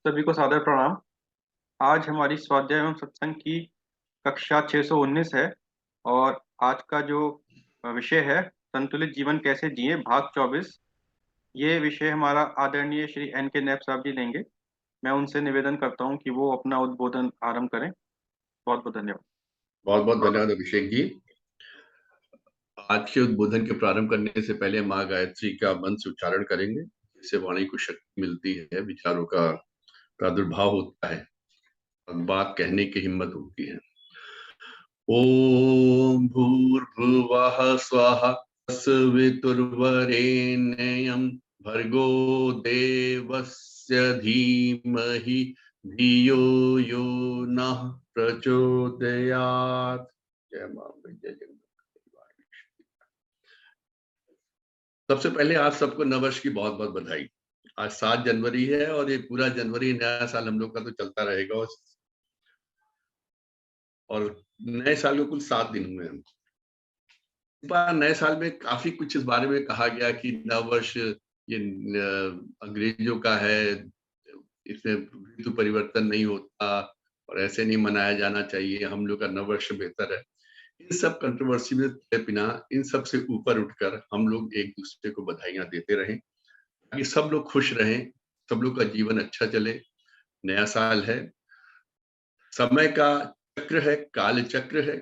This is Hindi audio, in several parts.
सभी को सादर प्रणाम। आज हमारी स्वाध्याय एवं सत्संग की कक्षा 619 है। और आज का जो विषय है, संतुलित जीवन कैसे जिए, भाग 24। ये विषय हमारा आदरणीय श्री एन के नैप साहब जी लेंगे। मैं उनसे निवेदन करता हूँ कि वो अपना उद्बोधन आरंभ करें। बहुत बहुत धन्यवाद। बहुत बहुत धन्यवाद अभिषेक जी। आज के उद्बोधन के प्रारंभ करने से पहले माँ गायत्री का मंत्र से उच्चारण करेंगे। इससे वाणी को शक्ति मिलती है, विचारों का प्रादुर्भाव होता है और बात कहने की हिम्मत होती है। ओम भूर्भुवः स्वः तस्वितुर्वरेण्यं भर्गो देवस्य धीमहि धियो यो नः प्रचोदयात्। जय मां जय जगत। सबसे पहले आप सबको नववर्ष की बहुत बहुत बधाई। आज 7 जनवरी है और ये पूरा जनवरी नया साल हम लोग का तो चलता रहेगा। और नए साल को कुल 7 दिन हुए हैं। इस बार नए साल में काफी कुछ इस बारे में कहा गया कि नववर्ष ये अंग्रेजों का है, इसमें ऋतु परिवर्तन नहीं होता और ऐसे नहीं मनाया जाना चाहिए, हम लोग का नववर्ष बेहतर है। इन सब कंट्रोवर्सी में बिना इन सब से ऊपर उठकर हम लोग एक दूसरे को बधाइयां देते रहें ताकि सब लोग खुश रहें, सब लोग का जीवन अच्छा चले। नया साल है, समय का चक्र है, काल चक्र है।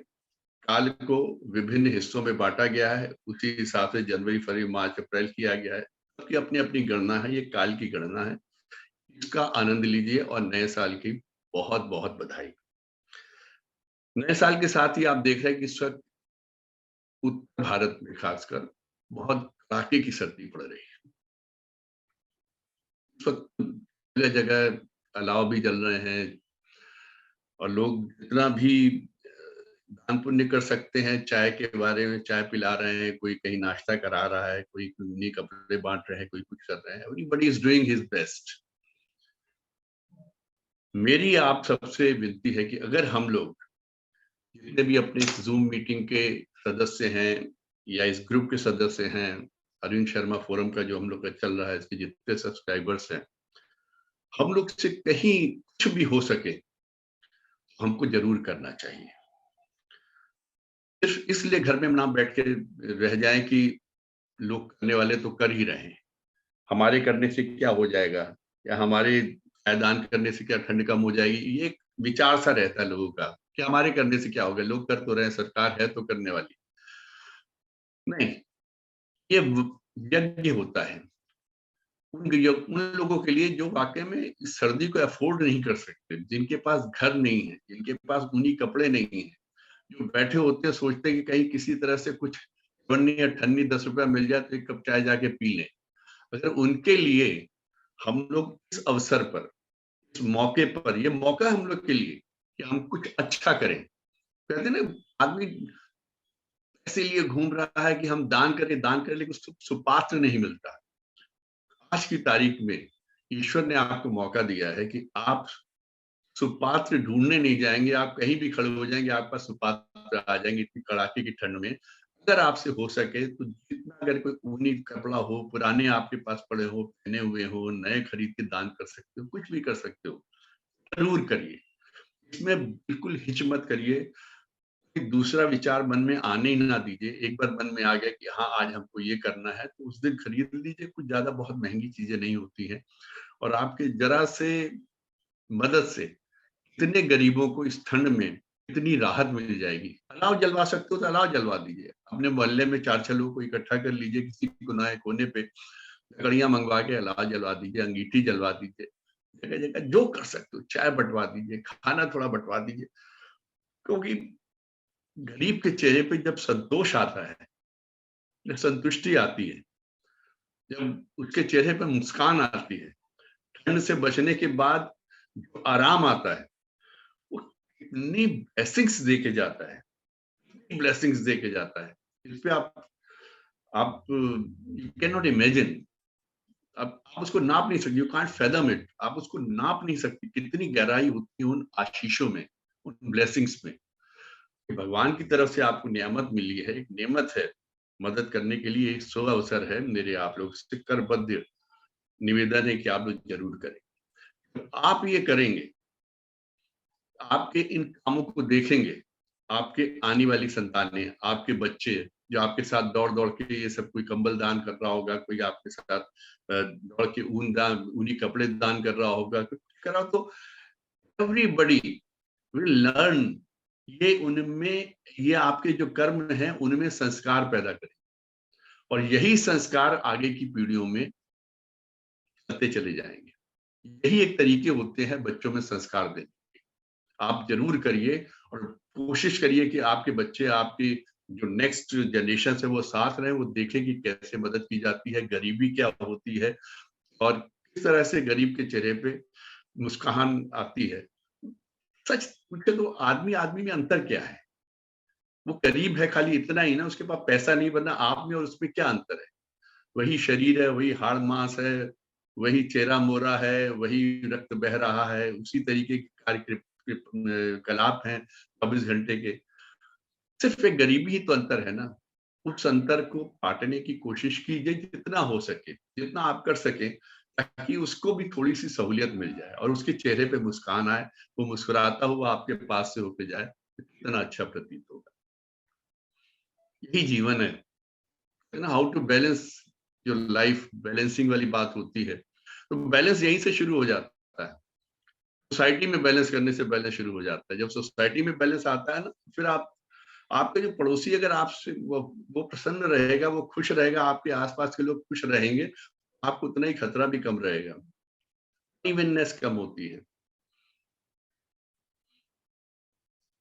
काल को विभिन्न हिस्सों में बांटा गया है, उसी हिसाब से जनवरी, फरवरी, मार्च, अप्रैल किया गया है। सबकी अपनी अपनी गणना है, ये काल की गणना है। इसका आनंद लीजिए और नए साल की बहुत बहुत बधाई। नए साल के साथ ही आप देख रहे हैं कि इस वक्त उत्तर भारत में खासकर बहुत कड़ाके की सर्दी पड़ रही है। इस वक्त जगह जगह अलाव भी जल रहे हैं और लोग जितना भी दान पुण्य कर सकते हैं, चाय के बारे में चाय पिला रहे हैं, कोई कहीं नाश्ता करा रहा है, कोई ऊनी कपड़े बांट रहे हैं, कोई कुछ कर रहे हैं। Everybody is doing his best. मेरी आप सबसे विनती है कि अगर हम लोग जितने भी अपने जूम मीटिंग के सदस्य हैं या इस ग्रुप के सदस्य हैं, अरविंद शर्मा फोरम का जो हम लोग का चल रहा है, इसके जितने सब्सक्राइबर्स हैं, हम लोग से कहीं कुछ भी हो सके हमको जरूर करना चाहिए। सिर्फ इसलिए घर में ना बैठ के रह जाएं कि लोग करने वाले तो कर ही रहे हैं, हमारे करने से क्या हो जाएगा, या हमारे दान करने से क्या ठंड कम हो जाएगी। ये एक विचार सा रहता है लोगों का कि हमारे करने से क्या होगा, लोग कर तो रहे हैं, सरकार है तो करने वाली। नहीं, ये यज्ञ होता है उन लोगों के लिए जो वाकई में इस सर्दी को अफोर्ड नहीं कर सकते, जिनके पास घर नहीं है, जिनके पास ऊनी कपड़े नहीं है, जो बैठे होते हैं सोचते हैं कि कहीं किसी तरह से कुछ बननी या ठन्नी 10 रुपया मिल जाए तो एक कप चाय जाके पी लें। अगर उनके लिए हम लोग इस अवसर पर, इस मौके पर, ये मौका हम लोग के लिए कि हम कुछ अच्छा करें। कहते हैं ना, आदमी इसीलिए घूम रहा है कि हम दान करें, लेकिन उसको सुपात्र नहीं मिलता। आज की तारीख में ईश्वर ने आपको मौका दिया है कि आप सुपात्र ढूंढने नहीं जाएंगे, आप कहीं भी खड़े हो जाएंगे, आपका सुपात्र आ जाएंगे इतनी कड़ाके की ठंड में। अगर आपसे हो सके तो जितना, अगर कोई ऊनी कपड़ा हो, पुराने आपके पास पड़े हो, पहने हुए हो, नए खरीद के दान कर सकते हो, कुछ भी कर सकते हो, जरूर करिए। इसमें बिल्कुल हिच मत करिए, दूसरा विचार मन में आने ही ना दीजिए। एक बार मन में आ गया कि हाँ आज हमको ये करना है, तो उस दिन खरीद लीजिए। कुछ ज्यादा बहुत महंगी चीजें नहीं होती हैं और आपके जरा से मदद से इतने गरीबों को इस ठंड में इतनी राहत मिल जाएगी। अलाव जलवा सकते हो तो अलाव जलवा दीजिए, अपने मोहल्ले में 4-6 लोगों को इकट्ठा कर लीजिए, किसी कोने कोने पे लकड़ियां मंगवा के अलाव जलवा दीजिए, अंगीठी जलवा दीजिए, जगह जगह जो कर सकते हो, चाय बंटवा दीजिए, खाना थोड़ा बंटवा दीजिए। क्योंकि गरीब के चेहरे पे जब संतोष आता है, जब संतुष्टि आती है, जब उसके चेहरे पर मुस्कान आती है, ठंड से बचने के बाद जो आराम आता है, वो कितनी ब्लेसिंग्स दे के जाता है, ब्लेसिंग्स दे के जाता है। इस पे आप यू कैन नॉट इमेजिन, आप उसको नाप नहीं सकते, यू कांट फैथम इट। आप उसको नाप नहीं सकते कितनी गहराई होती है उन आशीषों में, उन ब्लेसिंग्स में। भगवान की तरफ से आपको नियामत मिली है, एक नेमत है, मदद करने के लिए एक शुभ अवसर है। मेरे आप लोग से करबद्ध निवेदन है कि आप लोग जरूर करें। आप ये करेंगे, आपके इन कामों को देखेंगे, आपके आने वाली संतानें, आपके बच्चे जो आपके साथ दौड़-दौड़ के ये सब, कोई कंबल दान कर रहा होगा, कोई आपके साथ दौड़ के ऊनी कपड़े दान कर रहा होगा, कर रहा हो, तो एवरीबॉडी विल लर्न। ये उनमें, ये आपके जो कर्म हैं उनमें संस्कार पैदा करें, और यही संस्कार आगे की पीढ़ियों में चलते चले जाएंगे। यही एक तरीके होते हैं बच्चों में संस्कार देने। आप जरूर करिए और कोशिश करिए कि आपके बच्चे, आपकी जो नेक्स्ट जनरेशन है वो साथ रहे, वो देखें कि कैसे मदद की जाती है, गरीबी क्या होती है, और किस तरह से गरीब के चेहरे पे मुस्कान आती है। सच पूछे तो आदमी आदमी में अंतर क्या है? वो गरीब है खाली इतना ही ना, उसके पास पैसा नहीं, वरना आप में और उसमें क्या अंतर है? वही शरीर है, वही हाड़ मांस है, वही चेहरा मोरा है, वही रक्त बह रहा है, उसी तरीके के कलाप हैं 24 घंटे के। सिर्फ एक गरीबी ही तो अंतर है ना। उस अंतर को पाटने की कोशिश कीजिए जितना हो सके, जितना आप कर सके, ताकि उसको भी थोड़ी सी सहूलियत मिल जाए और उसके चेहरे पे मुस्कान आए, वो मुस्कुराता हुआ आपके पास से होके जाए, तो कितना अच्छा प्रतीत होगा। यही जीवन है ना। How to balance your life, balancing वाली बात होती है, तो बैलेंस यहीं से शुरू हो जाता है। सोसाइटी में बैलेंस करने से बैलेंस शुरू हो जाता है। जब सोसाइटी में बैलेंस आता है ना, फिर आप, आपके जो पड़ोसी अगर आपसे वो प्रसन्न रहेगा, वो खुश रहेगा, आपके आसपास के लोग खुश रहेंगे, आपको उतना ही खतरा भी कम रहेगा, इवननेस कम होती है।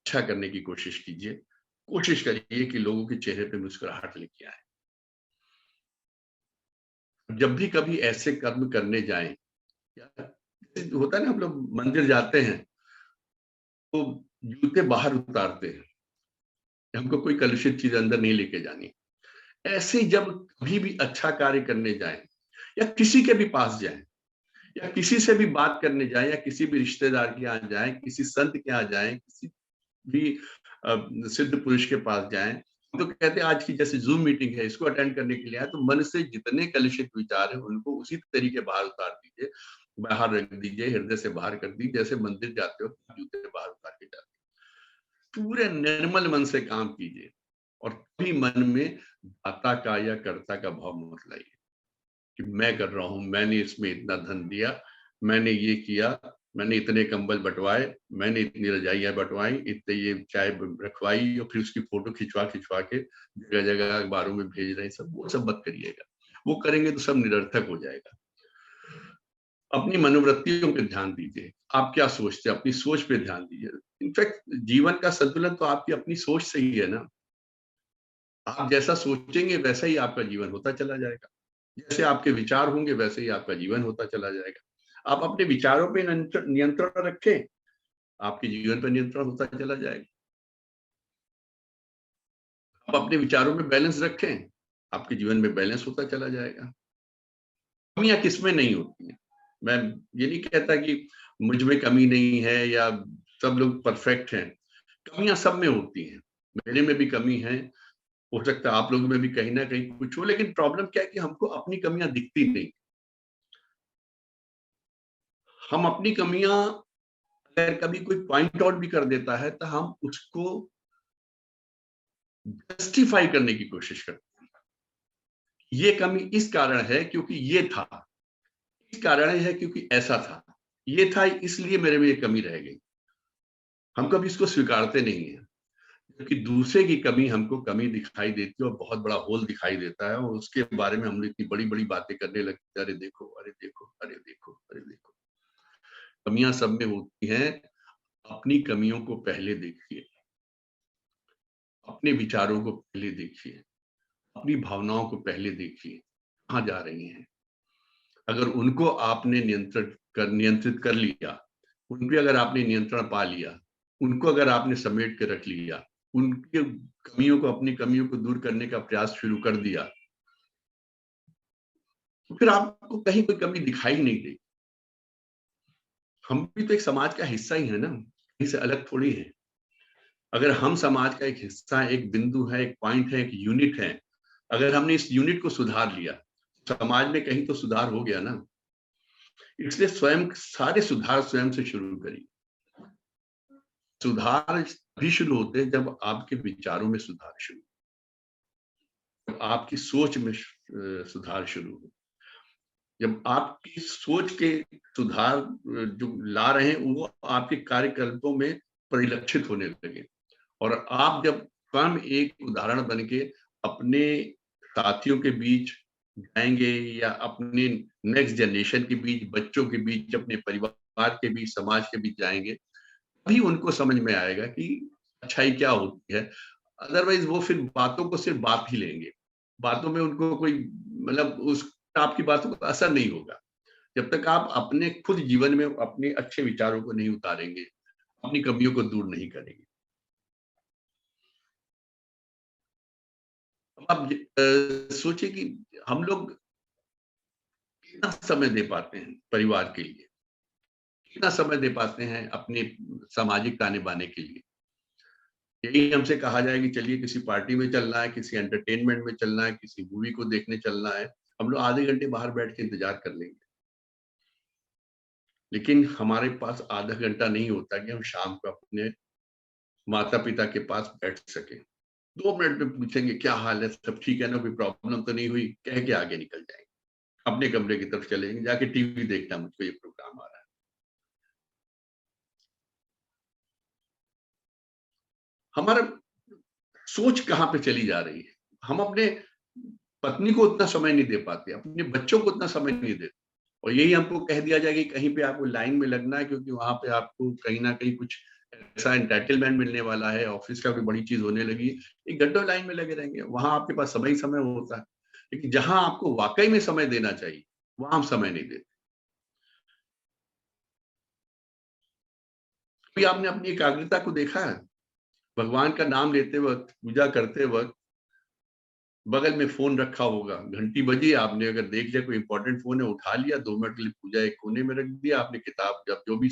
अच्छा करने की कोशिश कीजिए, कोशिश करिए कि लोगों के चेहरे पे मुस्कुराहट लेके आए। जब भी कभी ऐसे कर्म करने जाएं, या होता है ना, हम लोग मंदिर जाते हैं तो जूते बाहर उतारते हैं, हमको कोई कलुषित चीज अंदर नहीं लेके जानी। ऐसे जब कभी भी अच्छा कार्य करने जाएं, या किसी के भी पास जाएं, या किसी से भी बात करने जाएं, या किसी भी रिश्तेदार के यहाँ जाएं, किसी संत के यहाँ जाएं, किसी भी सिद्ध पुरुष के पास जाएं, तो कहते हैं आज की जैसे जूम मीटिंग है, इसको अटेंड करने के लिए आए, तो मन से जितने कलुषित विचार है उनको उसी तरीके बाहर उतार दीजिए, बाहर रख दीजिए, हृदय से बाहर कर दीजिए, जैसे मंदिर जाते हो जूते बाहर उतार के जाते हो। पूरे निर्मल मन से काम कीजिए, और कभी मन में दाता का या कर्ता का भाव मत लाइए कि मैं कर रहा हूं, मैंने इसमें इतना धन दिया, मैंने ये किया, मैंने इतने कंबल बंटवाए, मैंने इतनी रजाइयां बंटवाई, इतने ये चाय रखवाई, और फिर उसकी फोटो खिंचवा खिंचवा के जगह जगह अखबारों में भेज रहे हैं। सब वो सब मत करिएगा, वो करेंगे तो सब निरर्थक हो जाएगा। अपनी मनोवृत्तियों पे ध्यान दीजिए, आप क्या सोचते हैं, अपनी सोच पे ध्यान दीजिए। इनफैक्ट जीवन का संतुलन तो आपकी अपनी सोच से ही है ना। आप जैसा सोचेंगे वैसा ही आपका जीवन होता चला जाएगा, जैसे आपके विचार होंगे वैसे ही आपका जीवन होता चला जाएगा। आप अपने विचारों पे नियंत्रण रखें, आपके जीवन पर नियंत्रण होता चला जाएगा। आप अपने विचारों में बैलेंस रखें, आपके जीवन में बैलेंस होता चला जाएगा। कमियां किसमें नहीं होती हैं। मैं ये नहीं कहता कि मुझ में कमी नहीं है या सब लोग परफेक्ट हैं, कमियां सब में होती हैं। मेरे में भी कमी है, हो सकता है आप लोगों में भी कहीं ना कहीं कुछ हो, लेकिन प्रॉब्लम क्या है कि हमको अपनी कमियां दिखती नहीं। हम अपनी कमियां अगर कभी कोई पॉइंट आउट भी कर देता है तो हम उसको जस्टिफाई करने की कोशिश करते हैं। ये कमी इस कारण है क्योंकि ये था, इस कारण है क्योंकि ऐसा था, ये था इसलिए मेरे में ये कमी रह गई। हम कभी इसको स्वीकारते नहीं है, क्योंकि दूसरे की कमी हमको कमी दिखाई देती है और बहुत बड़ा होल दिखाई देता है, और उसके बारे में हम लोग इतनी बड़ी बड़ी बातें करने लगते हैं, अरे देखो, अरे देखो, अरे देखो, अरे देखो। कमियां सब में होती हैं, अपनी कमियों को पहले देखिए, अपने विचारों को पहले देखिए, अपनी भावनाओं को पहले देखिए, कहाँ जा रही हैं। अगर उनको आपने नियंत्रित कर लिया, उन पे अगर आपने नियंत्रण पा लिया, उनको अगर आपने समेट के रख लिया, उनकी कमियों को, अपनी कमियों को दूर करने का प्रयास शुरू कर दिया, तो फिर आपको कहीं कोई कमी दिखाई नहीं देगी। हम भी तो एक समाज का हिस्सा ही है ना, कहीं से अलग थोड़ी है। अगर हम समाज का एक हिस्सा है, एक बिंदु है, एक पॉइंट है, एक यूनिट है, अगर हमने इस यूनिट को सुधार लिया, समाज में कहीं तो सुधार हो गया ना। इसलिए स्वयं सारे सुधार स्वयं से शुरू करिए। सुधार भी शुरू होते हैं जब आपके विचारों में सुधार शुरू, जब आपकी सोच में सुधार शुरू हो, जब आपकी सोच के सुधार जो ला रहे हैं वो आपके कार्यकल्पों में परिलक्षित होने लगे, और आप जब स्वयं एक उदाहरण बन के अपने साथियों के बीच जाएंगे या अपने नेक्स्ट जनरेशन के बीच, बच्चों के बीच, अपने परिवार के बीच, समाज के बीच जाएंगे, तभी उनको समझ में आएगा कि अच्छाई क्या होती है। अदरवाइज वो फिर बातों को सिर्फ बात ही लेंगे, बातों में उनको कोई मतलब उस आपकी बातों का असर नहीं होगा जब तक आप अपने खुद जीवन में अपने अच्छे विचारों को नहीं उतारेंगे, अपनी कमियों को दूर नहीं करेंगे। अब आप सोचिए कि हम लोग कितना समय दे पाते हैं परिवार के लिए, कितना समय दे पाते हैं अपने सामाजिक ताने बाने के लिए। यही हमसे कहा जाए कि चलिए किसी पार्टी में चलना है, किसी एंटरटेनमेंट में चलना है, किसी मूवी को देखने चलना है, हम लोग आधे घंटे बाहर बैठ के इंतजार कर लेंगे, लेकिन हमारे पास आधा घंटा नहीं होता कि हम शाम को अपने माता पिता के पास बैठ सके, 2 मिनट में पूछेंगे क्या हाल है, सब ठीक है ना, कोई प्रॉब्लम तो नहीं हुई, कह के आगे निकल जाएंगे, अपने कमरे की तरफ चलेंगे, जाके टीवी देखना, मुझको ये प्रोग्राम आ रहा है। हमारा सोच कहाँ पे चली जा रही है, हम अपने पत्नी को उतना समय नहीं दे पाते, अपने बच्चों को उतना समय नहीं देते, और यही हमको कह दिया जाए कि कहीं पे आपको लाइन में लगना है क्योंकि वहां पे आपको कहीं ना कहीं कुछ ऐसा एंटाइटलमेंट मिलने वाला है, ऑफिस का कोई बड़ी चीज होने लगी, एक घंटों लाइन में लगे रहेंगे, वहां आपके पास समय ही समय होता है। लेकिन जहां आपको वाकई में समय देना चाहिए वहां हम समय नहीं देते। कभी आपने अपनी एकाग्रता को देखा है? भगवान का नाम लेते वक्त, पूजा करते वक्त बगल में फोन रखा होगा, घंटी बजी, आपने अगर देख लिया कोई इंपॉर्टेंट फोन है, उठा लिया, 2 मिनट के लिए पूजा एक कोने में रख दिया, आपने किताब जब जो भी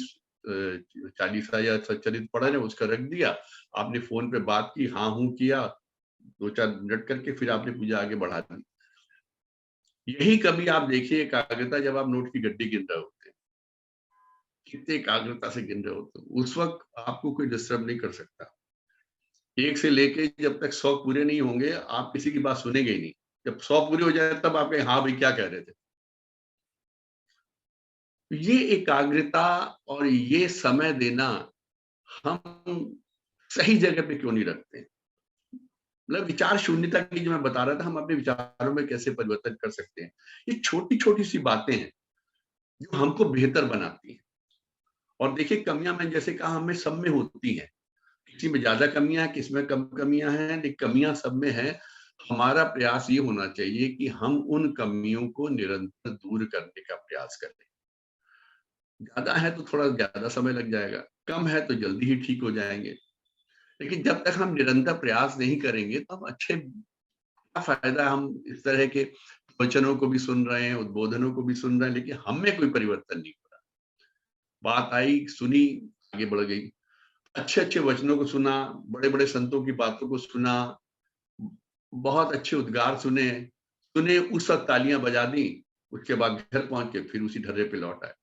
चालीसा या सच्चरित पढ़ा है उसका रख दिया, आपने फोन पे बात की, हाँ हूं किया, 2-4 मिनट करके फिर आपने पूजा आगे बढ़ा दी। यही कभी आप देखिए एकाग्रता जब आप नोट की गड्डी गिन रहे होते हैं, कितने एकाग्रता से गिन रहे होते हैं, उस वक्त आपको कोई डिस्टर्ब नहीं कर सकता। एक से लेके जब तक 100 पूरे नहीं होंगे आप किसी की बात सुनेंगे ही नहीं, जब 100 पूरे हो जाए तब आप कहें हाँ भाई क्या कह रहे थे। ये एकाग्रता और ये समय देना हम सही जगह पे क्यों नहीं रखते? मतलब विचार शून्यता की जो मैं बता रहा था, हम अपने विचारों में कैसे परिवर्तन कर सकते हैं, ये छोटी छोटी सी बातें हैं जो हमको बेहतर बनाती हैं। और देखिए कमियां मैंने जैसे कहा हमें सब में होती हैं, किसी में ज्यादा कमियां हैं, किसी में कम कमियां हैं, लेकिन कमियां सब में हैं। हमारा प्रयास ये होना चाहिए कि हम उन कमियों को निरंतर दूर करने का प्रयास करें। ज्यादा है तो थोड़ा ज्यादा समय लग जाएगा, कम है तो जल्दी ही ठीक हो जाएंगे, लेकिन जब तक हम निरंतर प्रयास नहीं करेंगे तो हम अच्छे क्या फायदा, हम इस तरह के प्रवचनों को भी सुन रहे हैं, उद्बोधनों को भी सुन रहे हैं, लेकिन हम में कोई परिवर्तन नहीं हो रहा। बात आई, सुनी, आगे बढ़ गई, अच्छे अच्छे वचनों को सुना, बड़े बड़े संतों की बातों को सुना, बहुत अच्छे उद्गार सुने, सुने उस वक्त तालियां बजा दी, उसके बाद घर पहुंच के फिर उसी ढर्रे पे लौट आए।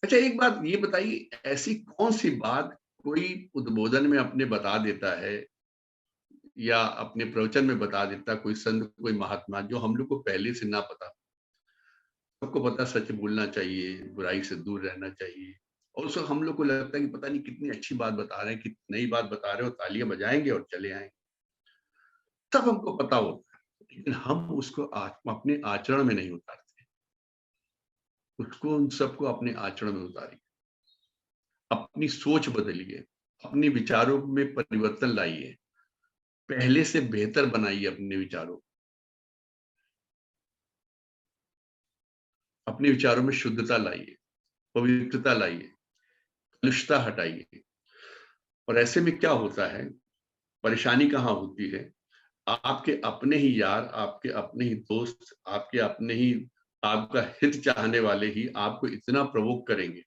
अच्छा एक बात ये बताइए, ऐसी कौन सी बात कोई उद्बोधन में अपने बता देता है या अपने प्रवचन में बता देता कोई संत, कोई महात्मा, जो हम लोग को पहले से ना पता? सबको पता सच बोलना चाहिए, बुराई से दूर रहना चाहिए, और उस वक्त हम लोग को लगता है कि पता नहीं कितनी अच्छी बात बता रहे हैं, कितनी नई बात बता रहे हो, तालियां बजाएंगे और चले आएंगे, सब हमको पता होता है, लेकिन हम उसको अपने आचरण में नहीं उतारते। उसको उन सबको अपने आचरण में उतारिए, अपनी सोच बदलिए, अपने विचारों में परिवर्तन लाइए, पहले से बेहतर बनाइए अपने विचारों, अपने विचारों में शुद्धता लाइए, पवित्रता लाइए, कलुषता हटाइए। और ऐसे में क्या होता है, परेशानी कहाँ होती है, आपके अपने ही यार, आपके अपने ही दोस्त, आपके अपने ही आपका हित चाहने वाले ही आपको इतना प्रवोक करेंगे,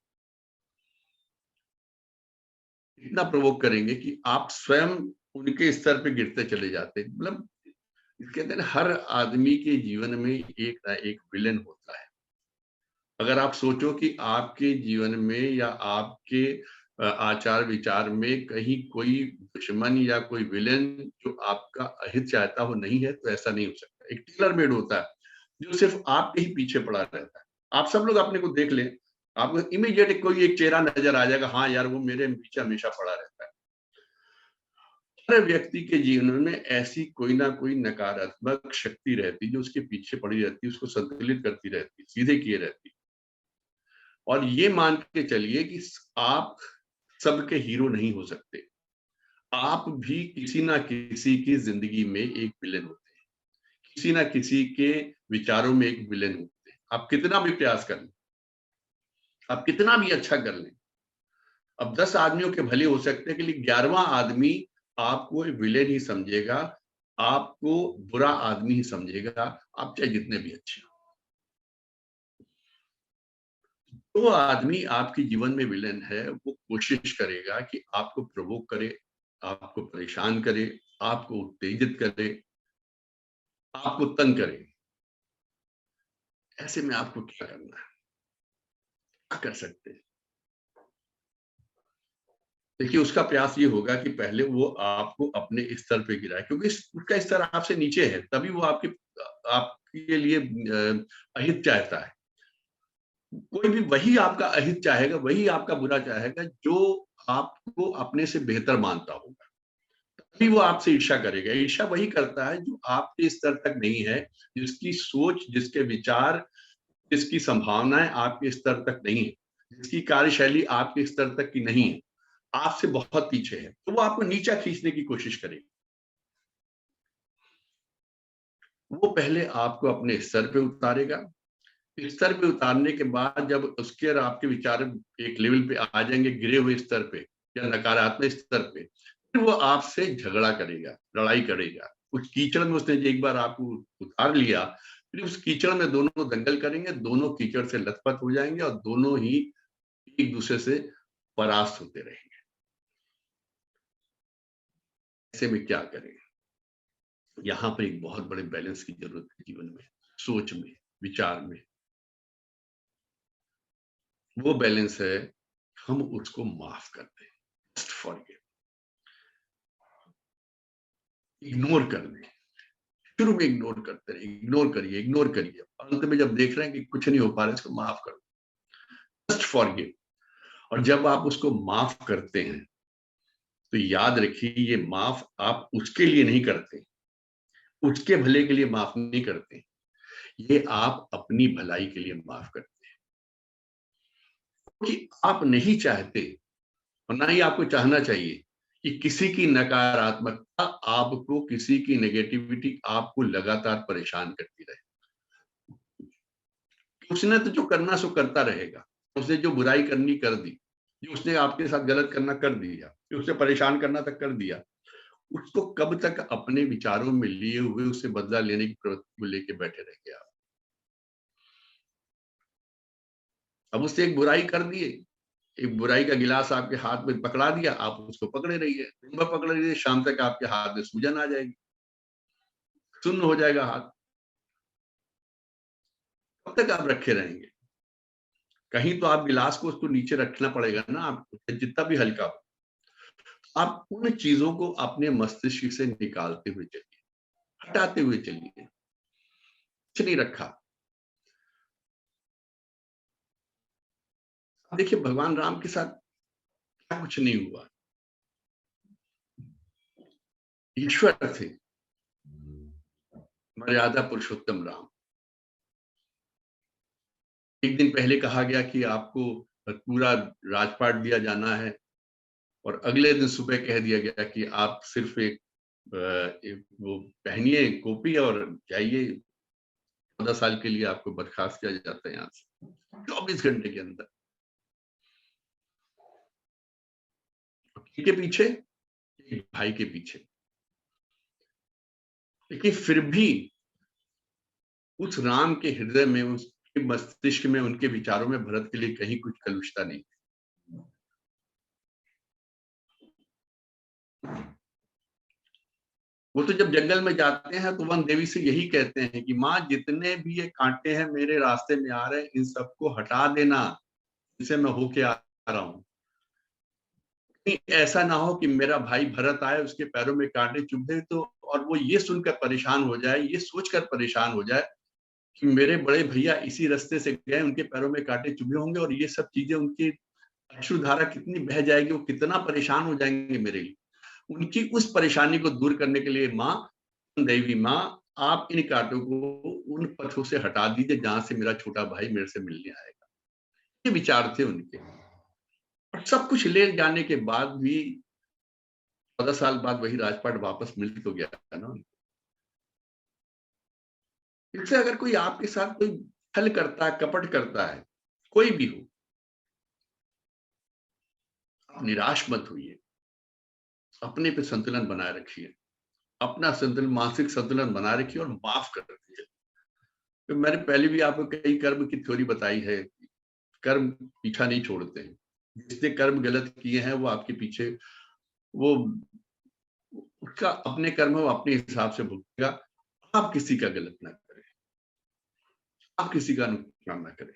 इतना प्रवोक करेंगे कि आप स्वयं उनके स्तर पे गिरते चले जाते हैं। मतलब कहते हैं ना, हर आदमी के जीवन में एक ना एक विलेन होता है, अगर आप सोचो कि आपके जीवन में या आपके आचार विचार में कहीं कोई दुश्मन या कोई विलेन जो आपका अहित चाहता हो नहीं है, तो ऐसा नहीं हो सकता। एक टेलर मेड होता है जो सिर्फ आपके ही पीछे पड़ा रहता है। आप सब लोग अपने को देख लें, आपको इमीडिएट कोई एक चेहरा नजर आ जाएगा, हाँ यार वो मेरे पीछे हमेशा पड़ा रहता है। हर व्यक्ति के जीवन में ऐसी कोई ना कोई नकारात्मक शक्ति रहती जो उसके पीछे पड़ी रहती, उसको संतुलित करती रहती, सीधे किए रहती। और ये मान के चलिए कि आप सबके हीरो नहीं हो सकते। आप भी किसी ना किसी की जिंदगी में एक विलेन होते हैं, किसी ना किसी के विचारों में एक विलेन होते हैं। आप कितना भी प्रयास कर लें, आप कितना भी अच्छा कर लें, अब 10 आदमियों के भले हो सकते हैं कि 11वां आदमी आपको विलेन ही समझेगा, आपको बुरा आदमी ही समझेगा, आप चाहे जितने भी अच्छे हो। तो आदमी आपके जीवन में विलेन है, वो कोशिश करेगा कि आपको प्रोवोक करे, आपको परेशान करे, आपको उत्तेजित करे, आपको तंग करे। ऐसे में आपको क्या करना है? क्या कर सकते हैं? देखिए, उसका प्रयास ये होगा कि पहले वो आपको अपने स्तर पे गिराए, क्योंकि उसका स्तर आपसे नीचे है, तभी वो आपके लिए अहित चाहता है। कोई भी वही आपका अहित चाहेगा, वही आपका बुरा चाहेगा जो आपको अपने से बेहतर मानता होगा। तभी वो आपसे ईर्ष्या करेगा। ईर्ष्या वही करता है जो आपके स्तर तक नहीं है, जिसकी सोच, जिसके विचार, जिसकी संभावनाएं आपके स्तर तक नहीं है, जिसकी कार्यशैली आपके स्तर तक की नहीं है, आपसे बहुत पीछे है, तो वो आपको नीचा खींचने की कोशिश करेगी। वो पहले आपको अपने स्तर पे उतारेगा। स्तर पे उतारने के बाद जब उसके और आपके विचार एक लेवल पे आ जाएंगे, गिरे हुए स्तर पे या नकारात्मक स्तर पे, फिर वो आपसे झगड़ा करेगा, लड़ाई करेगा। उस कीचड़ में उसने एक बार आपको उतार लिया, फिर उस कीचड़ में दोनों दंगल करेंगे, दोनों कीचड़ से लथपथ हो जाएंगे और दोनों ही एक दूसरे से परास्त होते रहेंगे। ऐसे में क्या करें? यहाँ पर एक बहुत बड़े बैलेंस की जरूरत है जीवन में, सोच में, विचार में। वो बैलेंस है, हम उसको माफ कर दें, जस्ट फॉरगिव, इग्नोर कर दें। शुरू में इग्नोर करते रहे, इग्नोर करिए, इग्नोर करिए, अंत में जब देख रहे हैं कि कुछ नहीं हो पा रहा है, इसको माफ कर दो, जस्ट फॉरगिव। और जब आप उसको माफ करते हैं तो याद रखिए, ये माफ आप उसके लिए नहीं करते, उसके भले के लिए माफ नहीं करते, ये आप अपनी भलाई के लिए माफ करते हैं। क्योंकि आप नहीं चाहते और ना ही आपको चाहना चाहिए कि किसी की नकारात्मकता आपको, किसी की नेगेटिविटी आपको लगातार परेशान करती रहे। उसने तो जो करना सो करता रहेगा, उसने जो बुराई करनी कर दी, जो उसने आपके साथ गलत करना कर दिया, जो उसे परेशान करना तक कर दिया, उसको कब तक अपने विचारों में लिए हुए उससे बदला लेने की प्रवृत्ति को लेके बैठे रहेंगे आप? अब उससे एक बुराई कर दिए, एक बुराई का गिलास आपके हाथ में पकड़ा दिया, आप उसको पकड़े रहिए, दिन भर पकड़े रहिए, शाम तक आपके हाथ में सूजन आ जाएगी, सुन्न हो जाएगा हाथ। कब तक आप रखे रहेंगे? कहीं तो आप गिलास को उसको नीचे रखना पड़ेगा ना, आपको जितना भी हल्का हो। आप उन चीजों को अपने मस्तिष्क से निकालते हुए चलिए, हटाते हुए चलिए। कुछ नहीं रखा। देखिए, भगवान राम के साथ क्या कुछ नहीं हुआ। ईश्वर थे, मर्यादा पुरुषोत्तम राम। एक दिन पहले कहा गया कि आपको पूरा राजपाट दिया जाना है, और अगले दिन सुबह कह दिया गया कि आप सिर्फ एक वो पहनिए कॉपी और जाइए, 14 साल के लिए आपको बर्खास्त किया जाता है यहाँ से, 24 घंटे के अंदर। के पीछे, एक भाई के पीछे। लेकिन फिर भी उस राम के हृदय में, उसके मस्तिष्क में, उनके विचारों में भरत के लिए कहीं कुछ कलुषता नहीं। वो तो जब जंगल में जाते हैं तो वन देवी से यही कहते हैं कि माँ, जितने भी ये कांटे हैं मेरे रास्ते में आ रहे हैं, इन सबको हटा देना, इसे मैं होके आ रहा हूँ। ऐसा ना हो कि मेरा भाई भरत आए, उसके पैरों में कांटे चुभे, तो और वो ये सुनकर परेशान हो जाए, ये सोचकर परेशान हो जाए कि मेरे बड़े भैया इसी रास्ते से गए, उनके पैरों में कांटे चुभे होंगे, और ये सब चीजें, उनकी अश्रुधारा कितनी बह जाएगी, वो कितना परेशान हो जाएंगे मेरे लिए। उनकी उस परेशानी को दूर करने के लिए माँ, देवी माँ, आप इन कांटों को उन पथों से हटा दीजिए जहां से मेरा छोटा भाई मेरे से मिलने आएगा। ये विचार थे उनके। और सब कुछ ले जाने के बाद भी 14 साल बाद वही राजपाट वापस मिल तो गया ना। इससे अगर कोई आपके साथ कोई छल करता है, कपट करता है, कोई भी हो, आप निराश मत होइए, अपने पे संतुलन बनाए रखिए, अपना संतुलन, मानसिक संतुलन बनाए रखिए और माफ कर दीजिए। तो मैंने पहले भी आपको कई कर्म की थ्योरी बताई है। कर्म पीछा नहीं छोड़ते हैं। जिसने कर्म गलत किए हैं वो आपके पीछे, वो उसका अपने कर्म वो अपने हिसाब से भुगतेगा। आप किसी का गलत ना करें, आप किसी का नुकसान ना करें,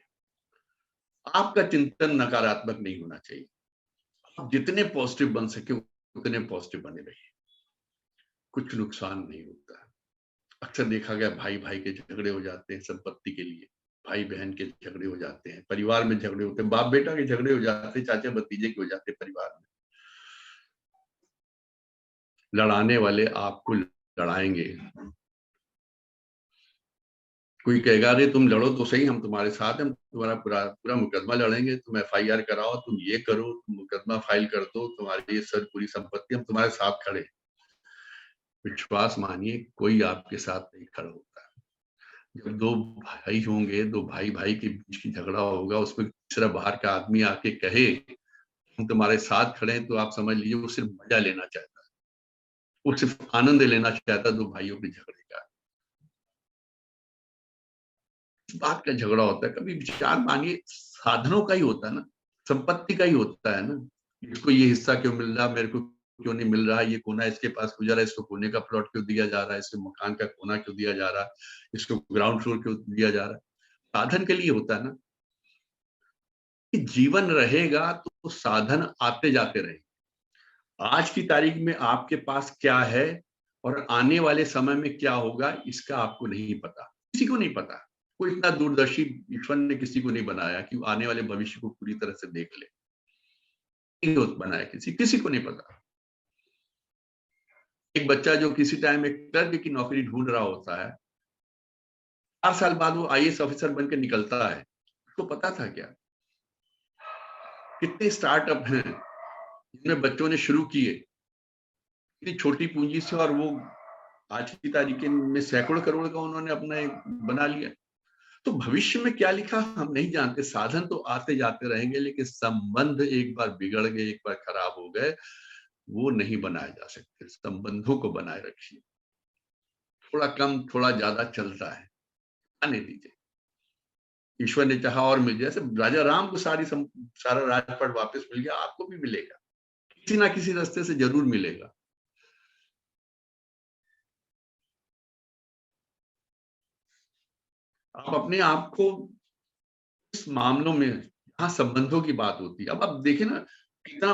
आपका चिंतन नकारात्मक नहीं होना चाहिए। आप जितने पॉजिटिव बन सके उतने पॉजिटिव बने रहिए, कुछ नुकसान नहीं होता है। अक्सर देखा गया भाई भाई के झगड़े हो जाते हैं संपत्ति के लिए, भाई बहन के झगड़े हो जाते हैं, परिवार में झगड़े होते हैं, बाप बेटा के झगड़े हो जाते हैं, चाचा भतीजे के हो जाते हैं परिवार में। लड़ाने वाले आपको लड़ाएंगे। कोई कहेगा अरे तुम लड़ो तो सही, हम तुम्हारे साथ हैं, हम तुम्हारा पूरा पूरा मुकदमा लड़ेंगे, तुम FIR कराओ, तुम ये करो, तुम मुकदमा फाइल कर दो, तुम्हारी ये सर पूरी संपत्ति, हम तुम्हारे साथ खड़े। विश्वास मानिए, कोई आपके साथ नहीं खड़ा होता। जब दो भाई होंगे, दो भाई भाई के बीच की झगड़ा होगा, उसमें तीसरा बाहर का आदमी आके कहे हम तुम्हारे साथ खड़े हैं, तो आप समझ लीजिए वो सिर्फ मजा लेना चाहता है, वो सिर्फ आनंद लेना चाहता है दो भाइयों के झगड़े का। इस बात का झगड़ा होता है। कभी विचार मानिए, साधनों का ही होता है ना, संपत्ति का ही होता है ना। इसको ये हिस्सा क्यों मिल रहा, मेरे को क्यों नहीं मिल रहा, ये कोना इसके पास गुजरा है, इसको कोने का प्लॉट क्यों दिया जा रहा है, इसको मकान का कोना क्यों दिया जा रहा है, इसको ग्राउंड फ्लोर क्यों दिया जा रहा है। साधन के लिए होता है ना। कि जीवन रहेगा तो साधन आते जाते रहेंगे। आज की तारीख में आपके पास क्या है और आने वाले समय में क्या होगा, इसका आपको नहीं पता, किसी को नहीं पता। कोई इतना दूरदर्शी ईश्वर ने किसी को नहीं बनाया कि आने वाले भविष्य को पूरी तरह से देख ले। नहीं बनाया किसी को नहीं पता। एक बच्चा जो किसी टाइम एक क्लर्क की नौकरी ढूंढ रहा होता है, 4 साल बाद वो IAS ऑफिसर बनकर निकलता है, उसको पता था क्या? कितने स्टार्टअप हैं जिन्हें बच्चों ने शुरू किए, इतनी छोटी पूंजी से, और वो आज की तारीख में सैकड़ों करोड़ का उन्होंने अपना एक बना लिया। तो भविष्य में क्या लिखा हम नहीं जानते। साधन तो आते जाते रहेंगे, लेकिन संबंध एक बार बिगड़ गए, एक बार खराब हो गए, वो नहीं बनाए जा सकते। संबंधों को बनाए रखिए। थोड़ा कम थोड़ा ज्यादा चलता है, आने दीजिए। ईश्वर ने चाहा और मिल जाए। जैसे राजा राम को सारा राजपाट वापस मिल गया, आपको भी मिलेगा, किसी ना किसी रास्ते से जरूर मिलेगा। आप अपने आप को इस मामलों में, जहां संबंधों की बात होती है, अब आप देखें ना, कितना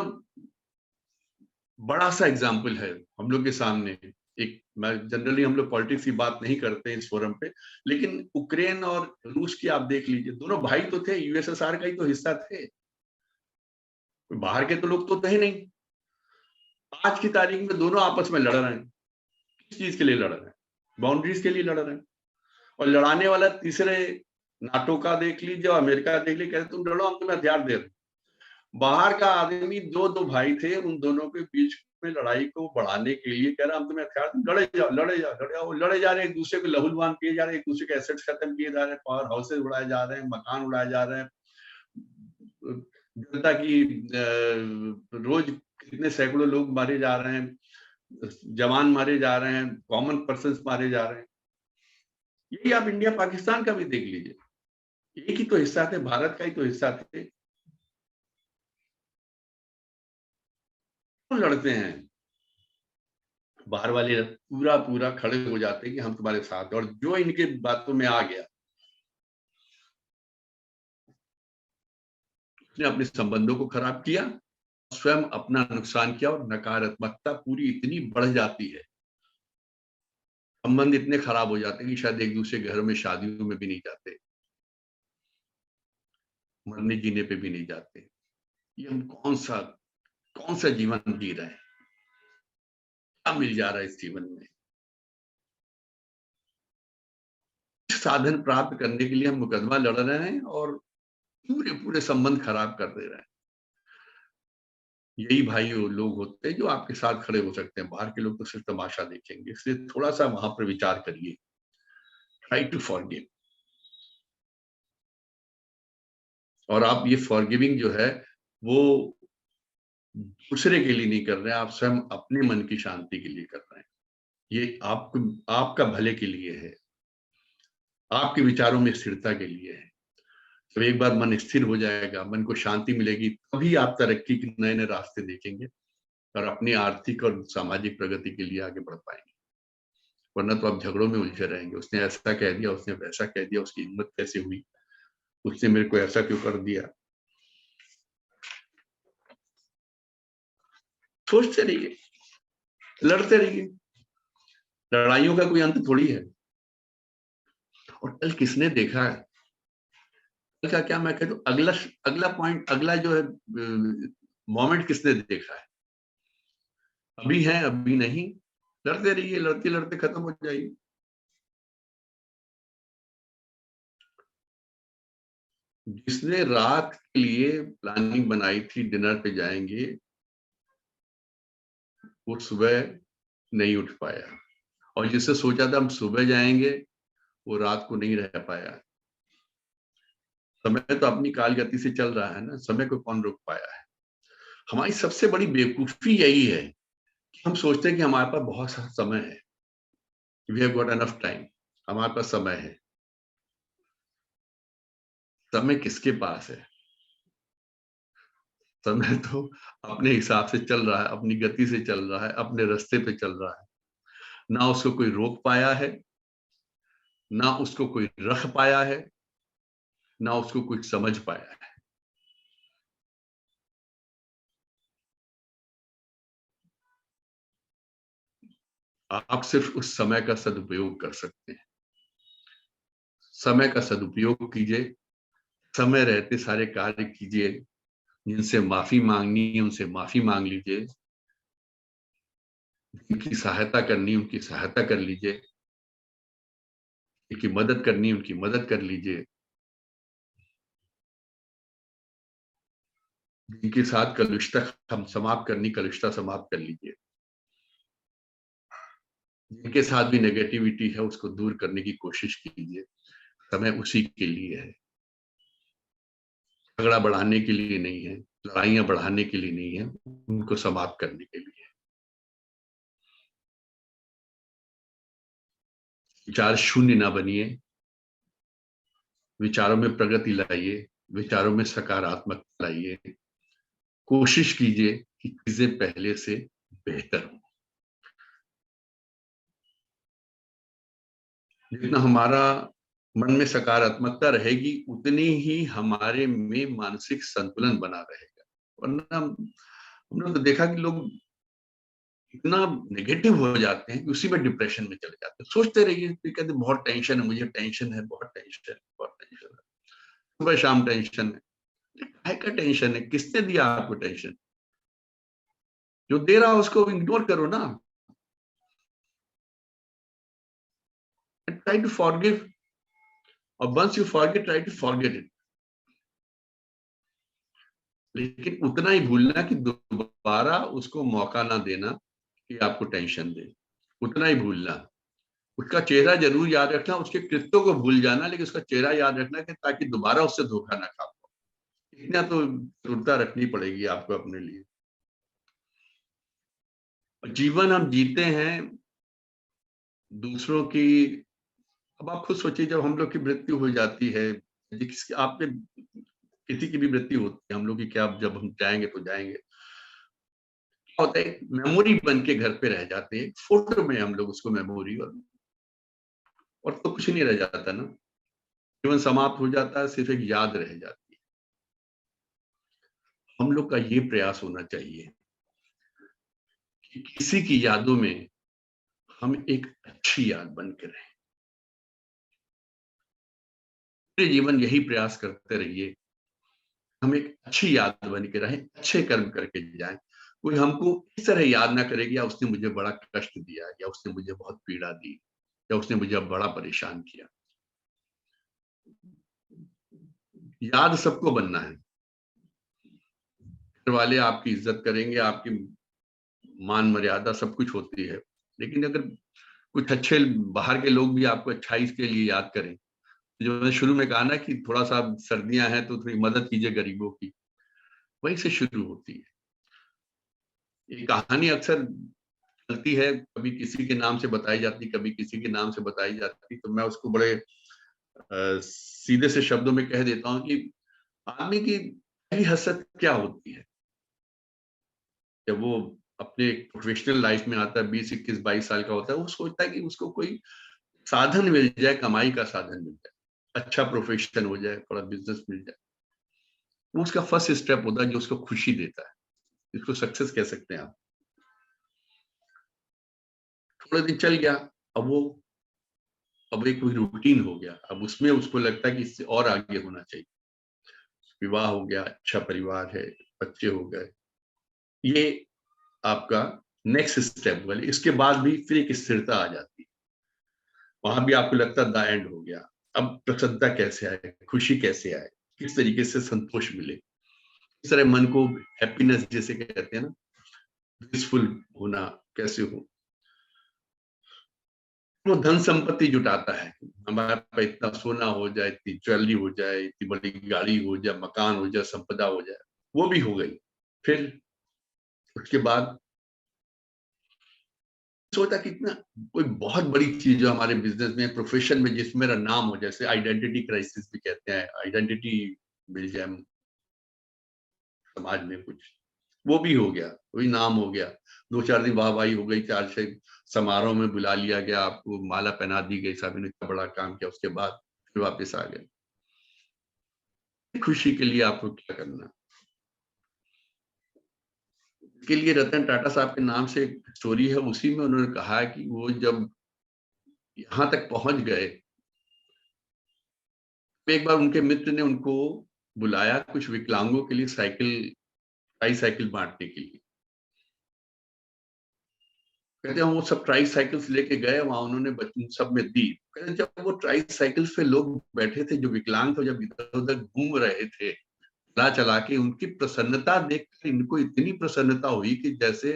बड़ा सा एग्जाम्पल है हम लोग के सामने। एक, मैं जनरली हम लोग पॉलिटिक्स की बात नहीं करते इस फोरम पे, लेकिन यूक्रेन और रूस की आप देख लीजिए, दोनों भाई तो थे, USSR का ही तो हिस्सा थे, बाहर के तो लोग तो थे नहीं। आज की तारीख में दोनों आपस में लड़ रहे हैं। किस चीज के लिए लड़ रहे हैं? बाउंड्रीज के लिए लड़ रहे हैं। और लड़ाने वाला तीसरे, नाटो का देख लीजिए, अमेरिका देख लीजिए, कहते तुम लड़ो, हम तुम्हें हथियार दे रहे। बाहर का आदमी, दो भाई थे, उन दोनों के बीच में लड़ाई को बढ़ाने के लिए कह रहा हम तुम्हें हथियार, लड़े जाओ लड़े जाओ लड़े जाओ, लड़े जा रहे हैं, एक दूसरे को लहूलुहान किए जा रहे हैं, एक दूसरे के एसेट्स खत्म किए जा रहे हैं, पावर हाउसेज उड़ाए जा रहे हैं, मकान उड़ाए जा रहे हैं, जनता की रोज कितने सैकड़ों लोग मारे जा रहे हैं, जवान मारे जा रहे हैं, कॉमन पर्सन मारे जा रहे हैं। यही आप इंडिया पाकिस्तान का भी देख लीजिए, एक ही तो हिस्सा थे, भारत का ही तो हिस्सा थे। क्यों लड़ते हैं? बाहर वाले पूरा पूरा खड़े हो जाते हैं कि हम तुम्हारे साथ हैं, और जो इनके बातों में आ गया उसने अपने संबंधों को खराब किया, स्वयं अपना नुकसान किया, और नकारात्मकता पूरी इतनी बढ़ जाती है, संबंध इतने खराब हो जाते हैं कि शायद एक दूसरे घरों में, शादियों में भी नहीं जाते, मरने जीने पे भी नहीं जाते। ये हम कौन सा जीवन जी रहे हैं, क्या मिल जा रहा है इस जीवन में। साधन प्राप्त करने के लिए हम मुकदमा लड़ रहे हैं और पूरे पूरे संबंध खराब कर दे रहे हैं। यही भाई वो लोग होते हैं जो आपके साथ खड़े हो सकते हैं, बाहर के लोग तो सिर्फ तमाशा देखेंगे। इसलिए थोड़ा सा वहां पर विचार करिए, ट्राई टू फॉरगिव। और आप ये फॉरगिविंग जो है वो दूसरे के लिए नहीं कर रहे हैं, आप स्वयं अपने मन की शांति के लिए कर रहे हैं। ये आपका भले के लिए है, आपके विचारों में स्थिरता के लिए है। तो एक बार मन स्थिर हो जाएगा, मन को शांति मिलेगी, तभी आप तरक्की के नए नए रास्ते देखेंगे और अपनी आर्थिक और सामाजिक प्रगति के लिए आगे बढ़ पाएंगे। वरना तो आप झगड़ों में उलझे रहेंगे, उसने ऐसा कह दिया, उसने वैसा कह दिया, उसकी हिम्मत कैसे हुई, उसने मेरे को ऐसा क्यों कर दिया। सोचते रहिए, लड़ते रहिए, लड़ाइयों का कोई अंत थोड़ी है। और कल किसने देखा है, कल का क्या मैं कहता हूँ, अगला पॉइंट, अगला जो है मोमेंट किसने देखा है। अभी है, अभी नहीं। लड़ते रहिए, लड़ते लड़ते खत्म हो जाइए। जिसने रात के लिए प्लानिंग बनाई थी डिनर पे जाएंगे, वो सुबह नहीं उठ पाया, और जिससे सोचा था हम सुबह जाएंगे, वो रात को नहीं रह पाया। समय तो अपनी काल गति से चल रहा है ना, समय को कौन रोक पाया है। हमारी सबसे बड़ी बेवकूफी यही है कि हम सोचते हैं कि हमारे पास बहुत सारा समय है, we have got enough time, हमारे पास समय है। समय किसके पास है? समय तो अपने हिसाब से चल रहा है, अपनी गति से चल रहा है, अपने रास्ते पे चल रहा है। ना उसको कोई रोक पाया है, ना उसको कोई रख पाया है, ना उसको कुछ समझ पाया है। आप सिर्फ उस समय का सदुपयोग कर सकते हैं। समय का सदुपयोग कीजिए, समय रहते सारे कार्य कीजिए, जिनसे माफी मांगनी है उनसे माफी मांग लीजिए, जिनकी सहायता करनी उनकी सहायता कर लीजिए, जिनकी मदद करनी उनकी मदद कर लीजिए, जिनके साथ कलुषता हम समाप्त करनी, कलुषता समाप्त कर लीजिए। जिनके साथ भी नेगेटिविटी है उसको दूर करने की कोशिश कीजिए। समय उसी के लिए है, झगड़ा बढ़ाने के लिए नहीं है, लड़ाइयां बढ़ाने के लिए नहीं है, उनको समाप्त करने के लिए। विचार शून्य ना बनिए, विचारों में प्रगति लाइए, विचारों में सकारात्मकता लाइए, कोशिश कीजिए कि चीजें पहले से बेहतर हो। जितना हमारा मन में सकारात्मकता रहेगी उतनी ही हमारे में मानसिक संतुलन बना रहेगा। वरना हमने तो देखा कि लोग इतना नेगेटिव हो जाते हैं कि उसी में डिप्रेशन में चले जाते हैं। सोचते रहिए, कहते बहुत टेंशन है, मुझे टेंशन है, बहुत टेंशन है, बहुत टेंशन है, सुबह शाम टेंशन है। काय का टेंशन है? किसने दिया आपको टेंशन? जो दे रहा है उसको इग्नोर करो ना। ट्राई टू फॉरगिव, और once you forget, try to forget it. लेकिन उतना ही भूलना कि दोबारा उसको मौका ना देना कि आपको टेंशन दे, उतना ही भूलना। उसका चेहरा जरूर याद रखना, उसके कृत्यों को भूल जाना, लेकिन उसका चेहरा याद रखना कि ताकि दोबारा उससे धोखा ना खा पाओ। इतना तो दृढ़ता रखनी पड़ेगी आपको अपने लिए। जीवन हम जीते हैं दूसरों की। अब आप खुद सोचिए, जब हम लोग की मृत्यु हो जाती है, आपके किसी की भी मृत्यु होती है, हम लोग की क्या, जब हम जाएंगे तो जाएंगे, होता है, मेमोरी बन के घर पे रह जाते हैं, फोटो में हम लोग उसको मेमोरी, और तो कुछ नहीं रह जाता ना, जीवन समाप्त हो जाता है, सिर्फ एक याद रह जाती है। हम लोग का ये प्रयास होना चाहिए कि किसी की यादों में हम एक अच्छी याद बन के रहें। पूरे जीवन यही प्रयास करते रहिए, हम एक अच्छी याद बन के रहें, अच्छे कर्म करके जाएं। कोई हमको इस तरह याद ना करेगी या उसने मुझे बड़ा कष्ट दिया, या उसने मुझे बहुत पीड़ा दी, या उसने मुझे बड़ा परेशान किया। याद सबको बनना है। घर वाले आपकी इज्जत करेंगे, आपकी मान मर्यादा सब कुछ होती है, लेकिन अगर कुछ अच्छे बाहर के लोग भी आपको अच्छाई के लिए याद करें, जो मैंने शुरू में कहा ना कि थोड़ा सा सर्दियां हैं तो थोड़ी मदद कीजिए गरीबों की, वहीं से शुरू होती है। ये कहानी अक्सर चलती है, कभी किसी के नाम से बताई जाती, कभी किसी के नाम से बताई जाती, तो मैं उसको बड़े सीधे से शब्दों में कह देता हूँ कि आदमी की पहली हसरत क्या होती है जब वो अपने प्रोफेशनल लाइफ में आता है, 20, 21, 22 साल का होता है, वो सोचता है कि उसको कोई साधन मिल जाए, कमाई का साधन मिल जाए, अच्छा प्रोफेशन हो जाए, थोड़ा बिजनेस मिल जाए। वो उसका फर्स्ट स्टेप होता है जो उसको खुशी देता है, इसको सक्सेस कह सकते हैं आप। थोड़ा दिन चल गया, अब एक कोई रूटीन हो गया, अब उसमें उसको लगता है कि इससे और आगे होना चाहिए। विवाह हो गया, अच्छा परिवार है, बच्चे हो गए, ये आपका नेक्स्ट स्टेप वाले। इसके बाद भी फिर एक स्थिरता आ जाती है, वहां भी आपको लगता है द एंड हो गया। अब प्रसन्नता कैसे आए, खुशी कैसे आए, किस तरीके से संतोष मिले, इस तरह मन को हैप्पीनेस जिसे कहते हैं ना, ब्लिसफुल होना कैसे हो। वो धन संपत्ति जुटाता है, हमारे पास इतना सोना हो जाए, इतनी ज्वेलरी हो जाए, इतनी बड़ी गाड़ी हो जाए, मकान हो जाए, संपदा हो जाए, वो भी हो गई। फिर उसके बाद सोचा कि इतना कोई बहुत बड़ी चीज जो हमारे बिजनेस में, प्रोफेशन में, जिसमें मेरा नाम हो, जैसे आइडेंटिटी क्राइसिस भी कहते हैं, आइडेंटिटी मिल जाए समाज में कुछ, वो भी हो गया, वही नाम हो गया, 2-4 दिन वाहवाही हो गई, 4-6 समारोह में बुला लिया गया, आपको माला पहना दी गई, साहब ने इतना बड़ा काम किया, उसके बाद फिर वापस आ गए। खुशी के लिए आपको क्या करना, के लिए रतन टाटा साहब के नाम से एक स्टोरी है, उसी में उन्होंने कहा कि वो जब यहाँ तक पहुंच गए, एक बार उनके मित्र ने उनको बुलाया कुछ विकलांगों के लिए ट्राई साइकिल बांटने के लिए। कहते हैं वो सब ट्राई साइकिल्स लेके गए, वहां उन्होंने सब में दी। कहते जब वो ट्राई साइकिल्स पे लोग बैठे थे जो विकलांग थे, जब इधर उधर घूम रहे थे चला चला के, उनकी प्रसन्नता देखकर इनको इतनी प्रसन्नता हुई कि जैसे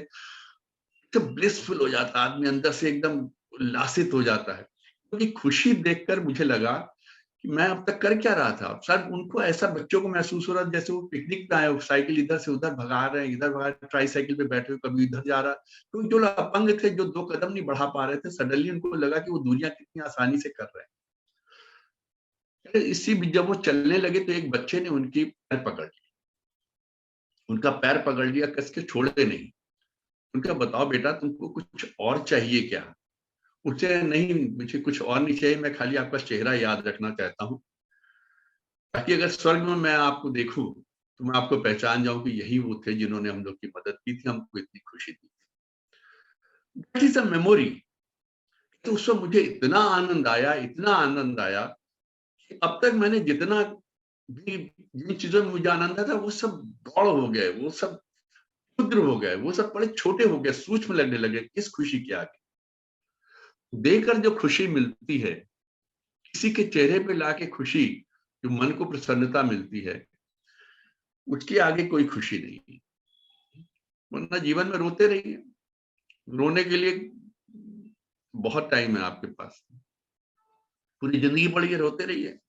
ब्लिसफुल हो जाता आदमी, अंदर से एकदम उल्लासित हो जाता है। क्योंकि खुशी देखकर मुझे लगा कि मैं अब तक कर क्या रहा था। शायद उनको ऐसा, बच्चों को महसूस हो रहा जैसे वो पिकनिक पे आए, साइकिल इधर से उधर भगा रहे हैं, इधर भगा रहे, ट्राई साइकिल पे बैठे हुए, कभी इधर जा रहा। तो जो लोग अपंग थे, जो 2 कदम नहीं बढ़ा पा रहे थे, सडनली उनको लगा कि वो दुनिया कितनी आसानी से कर रहे हैं। इसी बीच जब वो चलने लगे तो एक बच्चे ने उनकी पैर पकड़ लिया, उनका पैर पकड़ लिया, कस के छोड़े नहीं। उनका बताओ बेटा तुमको कुछ और चाहिए क्या? उससे नहीं, मुझे कुछ और नहीं चाहिए, मैं खाली आपका चेहरा याद रखना चाहता हूँ, ताकि अगर स्वर्ग में मैं आपको देखूं तो मैं आपको पहचान जाऊं कि यही वो थे जिन्होंने हम लोग की मदद की थी, हमको इतनी खुशी दी थी। That is a memory. तो उस वक्त मुझे इतना आनंद आया, इतना आनंद आया कि अब तक मैंने जितना भी जिन चीजों में मुझे आनंद आता था, वो सब गौड़ हो गए, वो सब क्षुद्र हो गए, वो सब बड़े छोटे हो गए, सूक्ष्म लगने लगे इस खुशी के आगे। देकर जो खुशी मिलती है, किसी के चेहरे पे लाके खुशी, जो मन को प्रसन्नता मिलती है, उसके आगे कोई खुशी नहीं। वरना जीवन में रोते रहिए, रोने के लिए बहुत टाइम है आपके पास, पूरी जिंदगी पड़ी है, रोते रहिए।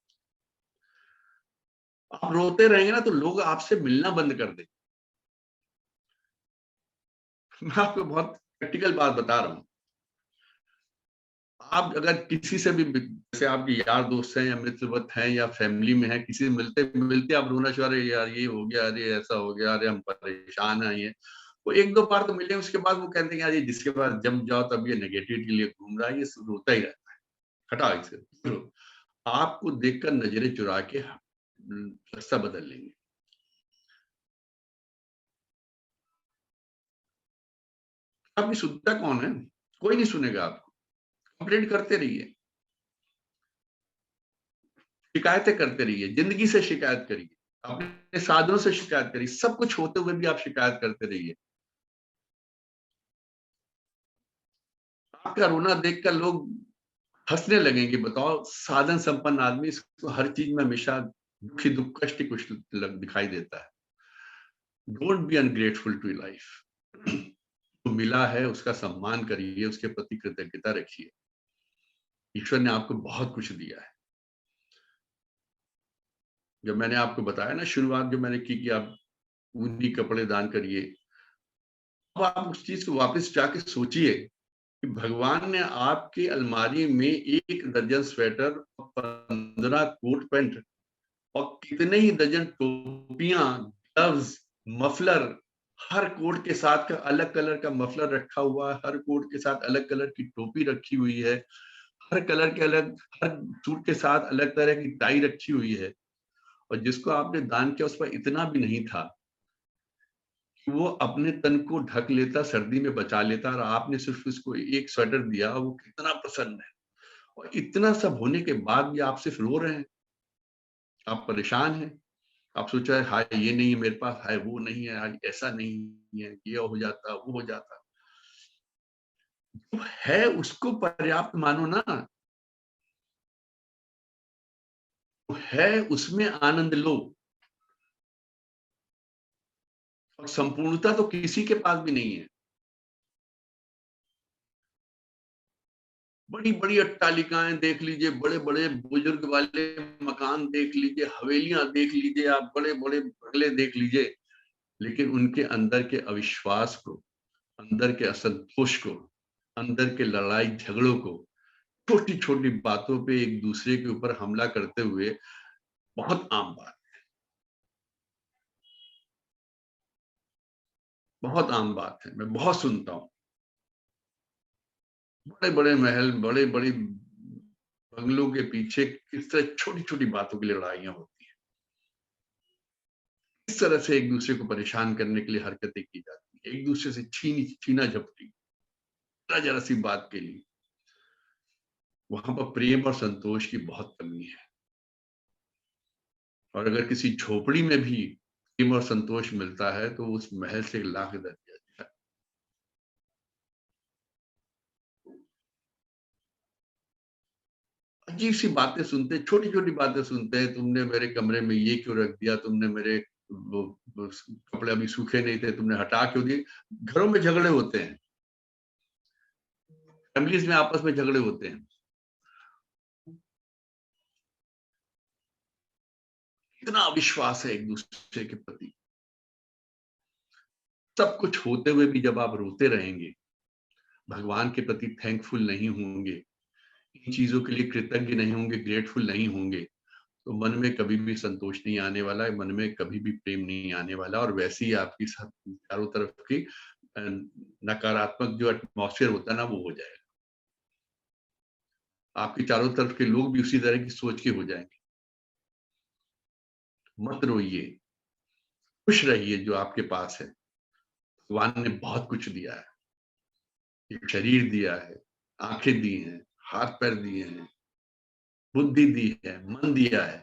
आप रोते रहेंगे ना तो लोग आपसे मिलना बंद कर देंगे। मैं आपको बहुत प्रैक्टिकल बात बता रहा हूँ। आप अगर किसी से भी, जैसे आपके यार दोस्त हैं या मित्रवत हैं या फैमिली में है, किसी से मिलते मिलते आप रोना शुरू, अरे यार ये हो गया, अरे ऐसा हो गया, अरे हम परेशान हैं, ये वो एक दो बार तो मिले, उसके बाद वो कहते हैं यार ये जिसके पास जब जाओ तब ये नेगेटिव के लिए घूम रहा है, ये रोता ही रहता है, हटाओ इसे। तो आपको देखकर नजरें चुरा के रास्ता बदल लेंगे। आपकी सुनता कौन है? कोई नहीं सुनेगा आपको। कंप्लेंट करते रहिए, शिकायतें करते रहिए, जिंदगी से शिकायत करिए, अपने साधनों से शिकायत करिए, सब कुछ होते हुए भी आप शिकायत करते रहिए। आपका रोना देखकर लोग हंसने लगेंगे। बताओ, साधन संपन्न आदमी, इसको हर चीज में हमेशा दुखी, दुख, कष्ट ही कुछ दिखाई देता है। Don't be ungrateful to life. जो मिला है उसका सम्मान करिए, उसके प्रति कृतज्ञता रखिए। ईश्वर ने आपको बहुत कुछ दिया है। जब मैंने आपको बताया ना, शुरुआत जो मैंने की कि आप ऊनी कपड़े दान करिए, अब आप उस चीज को वापस जाके सोचिए कि भगवान ने आपकी अलमारी में 1 दर्जन स्वेटर, 15 कोट पैंट और कितने ही दर्जन टोपियां, ग्लव्स, मफलर, हर कोट के साथ का अलग कलर का मफलर रखा हुआ है, हर कोट के साथ अलग कलर की टोपी रखी हुई है, हर कलर के अलग, हर सूट के साथ अलग तरह की टाई रखी हुई है। और जिसको आपने दान किया उस पर इतना भी नहीं था कि वो अपने तन को ढक लेता, सर्दी में बचा लेता, और आपने सिर्फ उसको एक स्वेटर दिया, वो कितना प्रसन्न है। और इतना सब होने के बाद भी आप सिर्फ रो रहे हैं, आप परेशान हैं। आप सोच रहे हैं हाय ये नहीं है मेरे पास, हाय वो नहीं है, हाय ऐसा नहीं है, ये हो जाता, वो हो जाता। जो है उसको पर्याप्त मानो ना, जो है उसमें आनंद लो। और संपूर्णता तो किसी के पास भी नहीं है। बड़ी बड़ी अट्टालिकाएं देख लीजिए, बड़े बड़े बुजुर्ग वाले मकान देख लीजिए, हवेलियां देख लीजिए, आप बड़े बड़े बंगले देख लीजिए, लेकिन उनके अंदर के अविश्वास को, अंदर के असंतोष को, अंदर के लड़ाई झगड़ों को, छोटी छोटी बातों पे एक दूसरे के ऊपर हमला करते हुए, बहुत आम बात, बहुत आम बात है। मैं बहुत सुनता हूँ, बड़े बड़े महल, बड़े बड़ी बंगलों के पीछे किस तरह छोटी छोटी बातों के लिए लड़ाइयां होती हैं, किस तरह से एक दूसरे को परेशान करने के लिए हरकतें की जाती है, एक दूसरे से छीना झपटी, जरा जरा सी बात के लिए। वहां पर प्रेम और संतोष की बहुत कमी है। और अगर किसी झोपड़ी में भी प्रेम और संतोष मिलता है तो उस महल से लाख दर्जा अच्छा है। अजीब सी बातें सुनते, छोटी छोटी बातें सुनते हैं, तुमने मेरे कमरे में ये क्यों रख दिया, तुमने मेरे वो कपड़े अभी सूखे नहीं थे, तुमने हटा क्यों दिए। घरों में झगड़े होते हैं, फैमिलीज में आपस में झगड़े होते हैं। इतना अविश्वास है एक दूसरे के प्रति। सब कुछ होते हुए भी जब आप रोते रहेंगे, भगवान के प्रति थैंकफुल नहीं होंगे, इन चीजों के लिए कृतज्ञ नहीं होंगे, ग्रेटफुल नहीं होंगे, तो मन में कभी भी संतोष नहीं आने वाला है, मन में कभी भी प्रेम नहीं आने वाला। और वैसे ही आपकी सब चारों तरफ की नकारात्मक जो एटमॉस्फेयर होता है ना, वो हो जाएगा। आपके चारों तरफ के लोग भी उसी तरह की सोच के हो जाएंगे। मत रोइए, खुश रहिए जो आपके पास है। भगवान ने बहुत कुछ दिया है, एक शरीर दिया है, आंखें दी हैं, हाथ पैर दिए हैं, बुद्धि दी है, मन दिया है,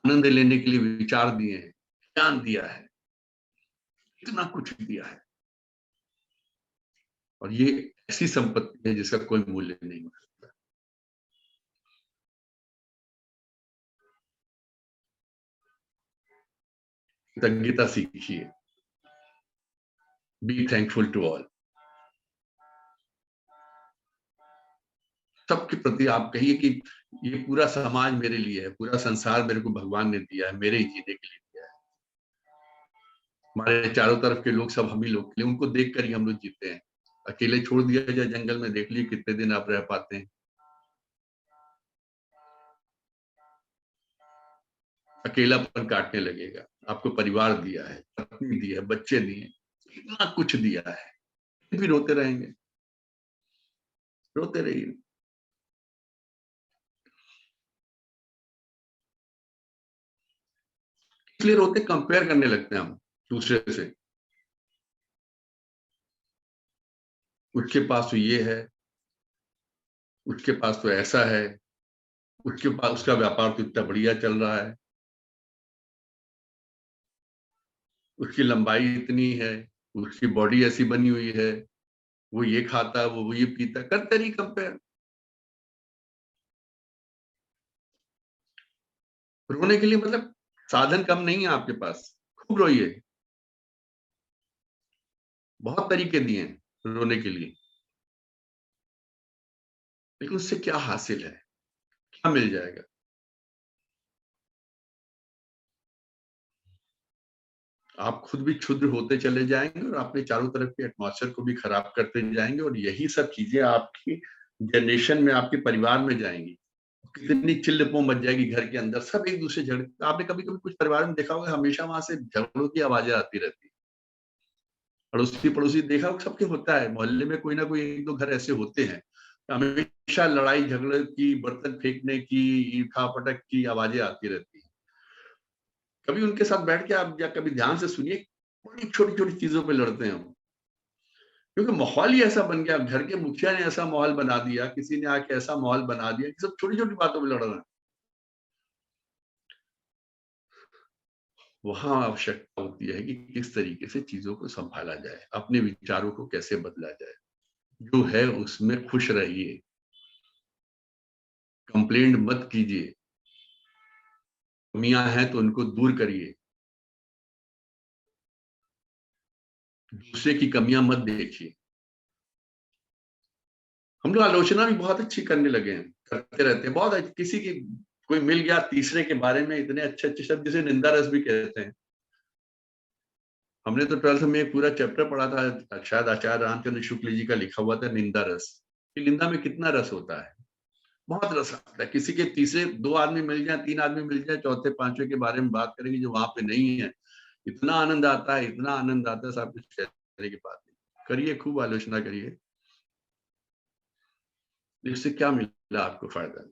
आनंद लेने के लिए विचार दिए हैं, ज्ञान दिया है, इतना कुछ दिया है। और ये ऐसी संपत्ति है जिसका कोई मूल्य नहीं हो सकता। कृतज्ञता सीखिए, बी थैंकफुल टू ऑल। सबके प्रति आप कहिए कि ये पूरा समाज मेरे लिए है, पूरा संसार मेरे को भगवान ने दिया है, मेरे ही जीने के लिए दिया है। हमारे चारों तरफ के लोग सब हम ही लोग के लिए, उनको देख कर ही हम लोग जीते हैं। अकेले छोड़ दिया जाए जंगल में, देख लीजिए कितने दिन आप रह पाते हैं। अकेलापन काटने लगेगा। आपको परिवार दिया है, पत्नी दी है, बच्चे दिए, इतना कुछ दिया है, फिर भी रोते रहेंगे? रोते रहिए। इसलिए रोते, कंपेयर करने लगते हैं हम दूसरे से। उसके पास तो ये है, उसके पास तो ऐसा है, उसके पास उसका व्यापार तो इतना बढ़िया चल रहा है, उसकी लंबाई इतनी है, उसकी बॉडी ऐसी बनी हुई है, वो ये खाता है, वो ये पीता है, करते नहीं कंपेयर। रोने के लिए मतलब साधन कम नहीं है आपके पास, खूब रोइए। बहुत तरीके दिए हैं रोने के लिए, लेकिन उससे क्या हासिल है, क्या मिल जाएगा? आप खुद भी क्षुद्र होते चले जाएंगे और अपने चारों तरफ के एटमॉस्फेयर को भी खराब करते जाएंगे, और यही सब चीजें आपकी जनरेशन में, आपके परिवार में जाएंगी। कितनी चिल्लपो मच जाएगी घर के अंदर, सब एक दूसरे झगड़े। आपने कभी कभी कुछ परिवार में देखा होगा, हमेशा वहां से झगड़ों की आवाजें आती रहती है। अड़ोसी पड़ोसी देखा होगा, सबके होता है, मोहल्ले में कोई ना कोई एक दो घर ऐसे होते हैं, हमेशा लड़ाई झगड़े की, बर्तन फेंकने की, उठापटक की आवाजें आती रहती है। कभी उनके साथ बैठ के आप या कभी ध्यान से सुनिए, बड़ी छोटी छोटी चीजों पे लड़ते हैं, क्योंकि माहौल ही ऐसा बन गया। घर के मुखिया ने ऐसा माहौल बना दिया, किसी ने आके ऐसा माहौल बना दिया कि सब छोटी छोटी बातों पे लड़ रहे हैं। वहां आवश्यकता होती है कि किस तरीके से चीजों को संभाला जाए, अपने विचारों को कैसे बदला जाए, जो है उसमें खुश रहिए, कंप्लेंट मत कीजिए, कमियां हैं तो उनको दूर करिए, दूसरे की कमियां मत देखिए। हम लोग आलोचना भी बहुत अच्छी करने लगे हैं, करते रहते हैं बहुत किसी की, कोई मिल गया तीसरे के बारे में इतने अच्छे अच्छे शब्द, जिसे निंदा रस भी कहते हैं। हमने तो 12th में एक पूरा चैप्टर पढ़ा था, शायद आचार्य रामचंद्र शुक्ल जी का लिखा हुआ था, निंदा रस, कि निंदा में कितना रस होता है। बहुत रस आता है। किसी के तीसरे दो आदमी मिल जाए, तीन आदमी मिल जाए, चौथे पांचवे के बारे में बात करेंगे जो वहां पे नहीं है, इतना आनंद आता है, इतना आनंद आता है, सब कुछ कहने की बात नहीं। करिए, खूब आलोचना करिए, इससे क्या मिला आपको फायदा?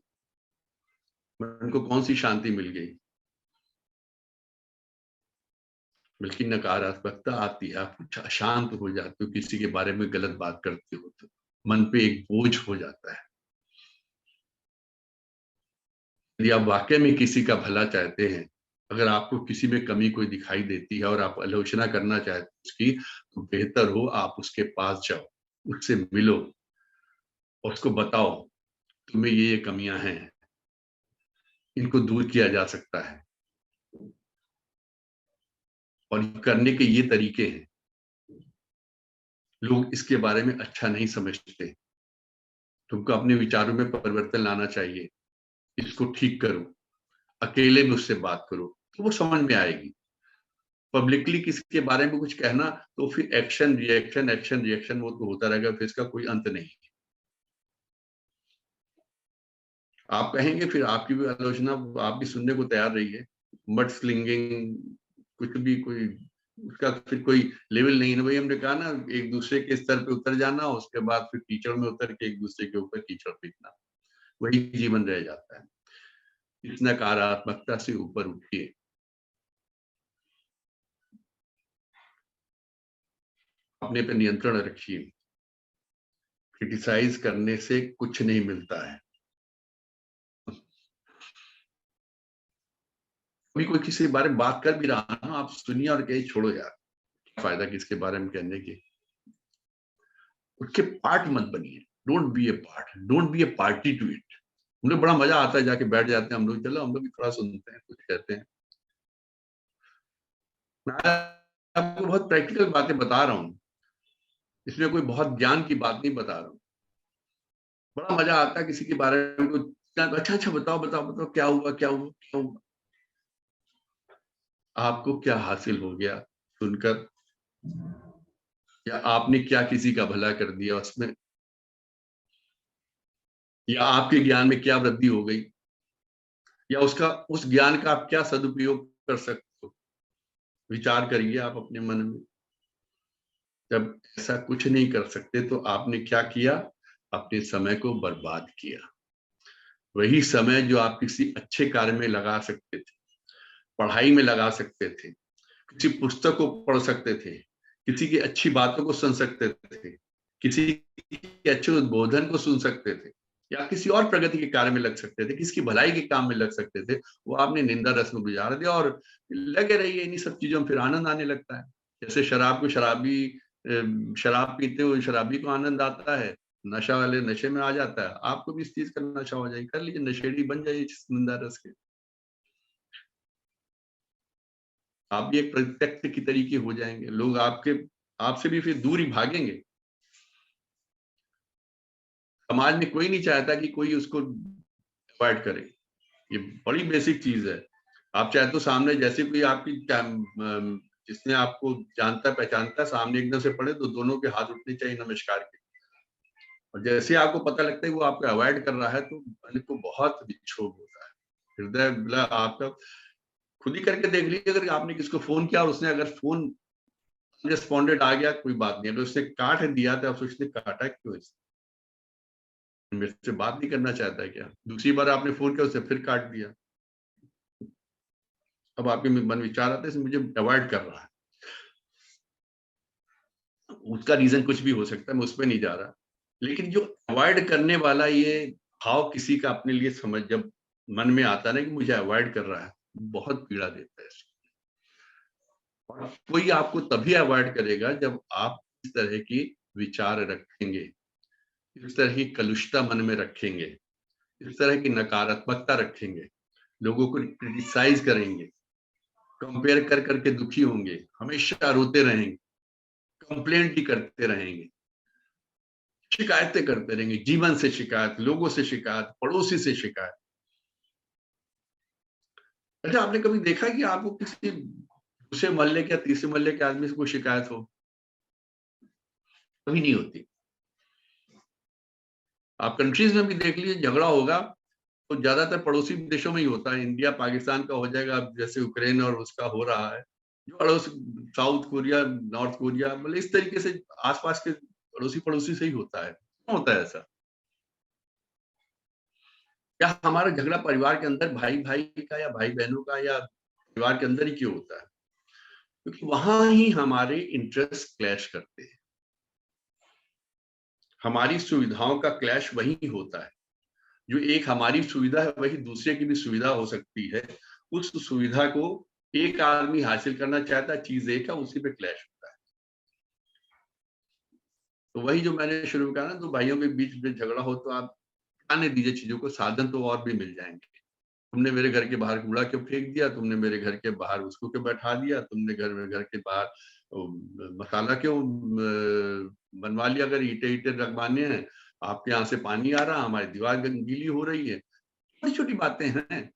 मन को कौन सी शांति मिल गई? बल्कि नकारात्मकता आती है, आप अशांत हो जाते हो, किसी के बारे में गलत बात करते हो तो मन पे एक बोझ हो जाता है। यदि आप वाकई में किसी का भला चाहते हैं, अगर आपको किसी में कमी कोई दिखाई देती है और आप आलोचना करना चाहते हैं उसकी, तो बेहतर हो आप उसके पास जाओ, उससे मिलो और उसको बताओ, तुम्हें ये कमियां हैं, इनको दूर किया जा सकता है, और करने के ये तरीके हैं। लोग इसके बारे में अच्छा नहीं समझते, तुमको अपने विचारों में परिवर्तन लाना चाहिए, इसको ठीक करो, अकेले में उससे बात करो, तो वो समझ में आएगी। पब्लिकली किसी के बारे में कुछ कहना, तो फिर एक्शन रिएक्शन, एक्शन रिएक्शन, वो तो होता रहेगा, फिर इसका कोई अंत नहीं। आप कहेंगे, फिर आपकी भी आलोचना, आप भी सुनने को तैयार रहिए। मड स्लिंगिंग, कुछ भी, कोई उसका फिर कोई लेवल नहीं है। भाई हमने कहा ना, एक दूसरे के स्तर पे उतर जाना, उसके बाद फिर कीचड़ में उतर के एक दूसरे के ऊपर कीचड़ फेंकना, वही जीवन रह जाता है। इस नकारात्मकता से ऊपर उठिए, अपने पे नियंत्रण रखिए। क्रिटिसाइज करने से कुछ नहीं मिलता है। अभी कोई किसी के बारे में बात कर भी रहा ना, आप सुनिए और कहिए छोड़ो यार, फायदा किसके बारे में कहने की, उसके पार्ट मत बनिए। Don't be a part, don't be a party to it. मुझे बड़ा मजा आता है, जाके बैठ जाते हैं हम लोग, चलो हम लोग भी थोड़ा सुनते हैं, कुछ कहते हैं। मैं आपको बहुत प्रैक्टिकल बातें बता रहा हूँ, इसमें कोई बहुत ज्ञान की बात नहीं बता रहा हूँ। बड़ा मजा आता है किसी के बारे में कुछ, अच्छा अच्छा बताओ बताओ बताओ, क्या हुआ क्या हुआ क्या हुआ, आपको क्या हासिल हो गया सुनकर, या आपने क्या किसी का भला कर दिया उसमें, या आपके ज्ञान में क्या वृद्धि हो गई, या उसका, उस ज्ञान का आप क्या सदुपयोग कर सकते हो। विचार करिए आप अपने मन में, जब ऐसा कुछ नहीं कर सकते तो आपने क्या किया? अपने समय को बर्बाद किया। वही समय जो आप किसी अच्छे कार्य में लगा सकते थे, पढ़ाई में लगा सकते थे, किसी पुस्तक को पढ़ सकते थे, किसी की अच्छी बातों को सुन सकते थे, किसी के अच्छे उद्बोधन को सुन सकते थे, या किसी और प्रगति के कार्य में लग सकते थे, किसी की भलाई के काम में लग सकते थे, वो आपने निंदा रस में गुजार दिया और लगे रहिए इन्हीं सब चीजों में, फिर आनंद आने लगता है। जैसे शराब पीते हुए शराबी को आनंद आता है, नशा वाले नशे में आ जाता है, आपको भी इस चीज का नशा हो जाए, कर लीजिए, नशेड़ी बन जाइए इस निंदा रस के। आप भी एक प्रत्यक्ष की तरीके हो जाएंगे, लोग आपसे भी फिर दूर ही भागेंगे। समाज में कोई नहीं चाहता कि कोई उसको अवॉइड करे, ये बड़ी बेसिक चीज है। आप चाहे तो सामने जैसे कोई आपकी जिसने आपको जानता पहचानता सामने एकदम से पड़े तो दोनों के हाथ उठने चाहिए नमस्कार के, और जैसे आपको पता लगता है वो आपको अवॉइड कर रहा है तो मन को बहुत विक्षोभ होता है, हृदय मतलब आपका खुद ही करके देख लीजिए। अगर आपने किसको फोन किया और उसने अगर फोन रिस्पॉन्डेड आ गया, कोई बात नहीं, अगर उसने काट दिया तो आप सोचते काटा क्यों, मेरे से बात नहीं करना चाहता है क्या? दूसरी बार आपने फोन किया, उसने फिर काट दिया, अब आपके मन विचार आते हैं मुझे अवॉइड कर रहा है। उसका रीजन कुछ भी हो सकता है, मैं उस पर नहीं जा रहा, लेकिन जो अवॉइड करने वाला ये भाव किसी का अपने लिए समझ जब मन में आता ना कि मुझे अवॉइड कर रहा है, बहुत पीड़ा देता है। और कोई आपको तभी अवॉइड करेगा जब आप इस तरह की विचार रखेंगे, इस तरह की कलुषता मन में रखेंगे, इस तरह की नकारात्मकता रखेंगे, लोगों को क्रिटिसाइज करेंगे, कंपेयर कर करके दुखी होंगे, हमेशा रोते रहेंगे, कंप्लेंट ही करते रहेंगे, शिकायतें करते रहेंगे, जीवन से शिकायत, लोगों से शिकायत, पड़ोसी से शिकायत। अच्छा, आपने कभी देखा कि आपको किसी दूसरे मोहल्ले के या तीसरे मोहल्ले के आदमी से कोई शिकायत हो? कभी नहीं होती। आप कंट्रीज में भी देख लीजिए, झगड़ा होगा तो ज्यादातर पड़ोसी देशों में ही होता है। इंडिया पाकिस्तान का हो जाएगा, अब जैसे यूक्रेन और उसका हो रहा है, जो पड़ोस साउथ कोरिया, नॉर्थ कोरिया, मतलब इस तरीके से आसपास के पड़ोसी पड़ोसी से ही होता है। क्यों होता है ऐसा? क्या हमारा झगड़ा परिवार के अंदर भाई भाई का या भाई बहनों का या परिवार के अंदर ही क्यों होता है? क्योंकि वहां ही हमारे इंटरेस्ट क्लैश करते हैं, हमारी सुविधाओं का क्लैश वही होता है। जो एक हमारी सुविधा है वही दूसरे की भी सुविधा हो सकती है, उस सुविधा को एक आदमी हासिल करना चाहता है, चीज एक है, उसी पे क्लैश होता है। तो वही जो मैंने शुरू में कहा ना, दो भाइयों के बीच में झगड़ा हो तो आप आने दीजिए चीजों को, साधन तो और भी मिल जाएंगे। तुमने मेरे घर के बाहर कूड़ा क्यों फेंक दिया, तुमने मेरे घर के बाहर उसको क्यों बैठा दिया, तुमने घर के बाहर मसाला क्यों बनवा लिया, अगर ईटे ईटे रखवाने हैं, आपके यहाँ से पानी आ रहा, हमारी दीवार गीली हो रही है, छोटी छोटी बातें हैं।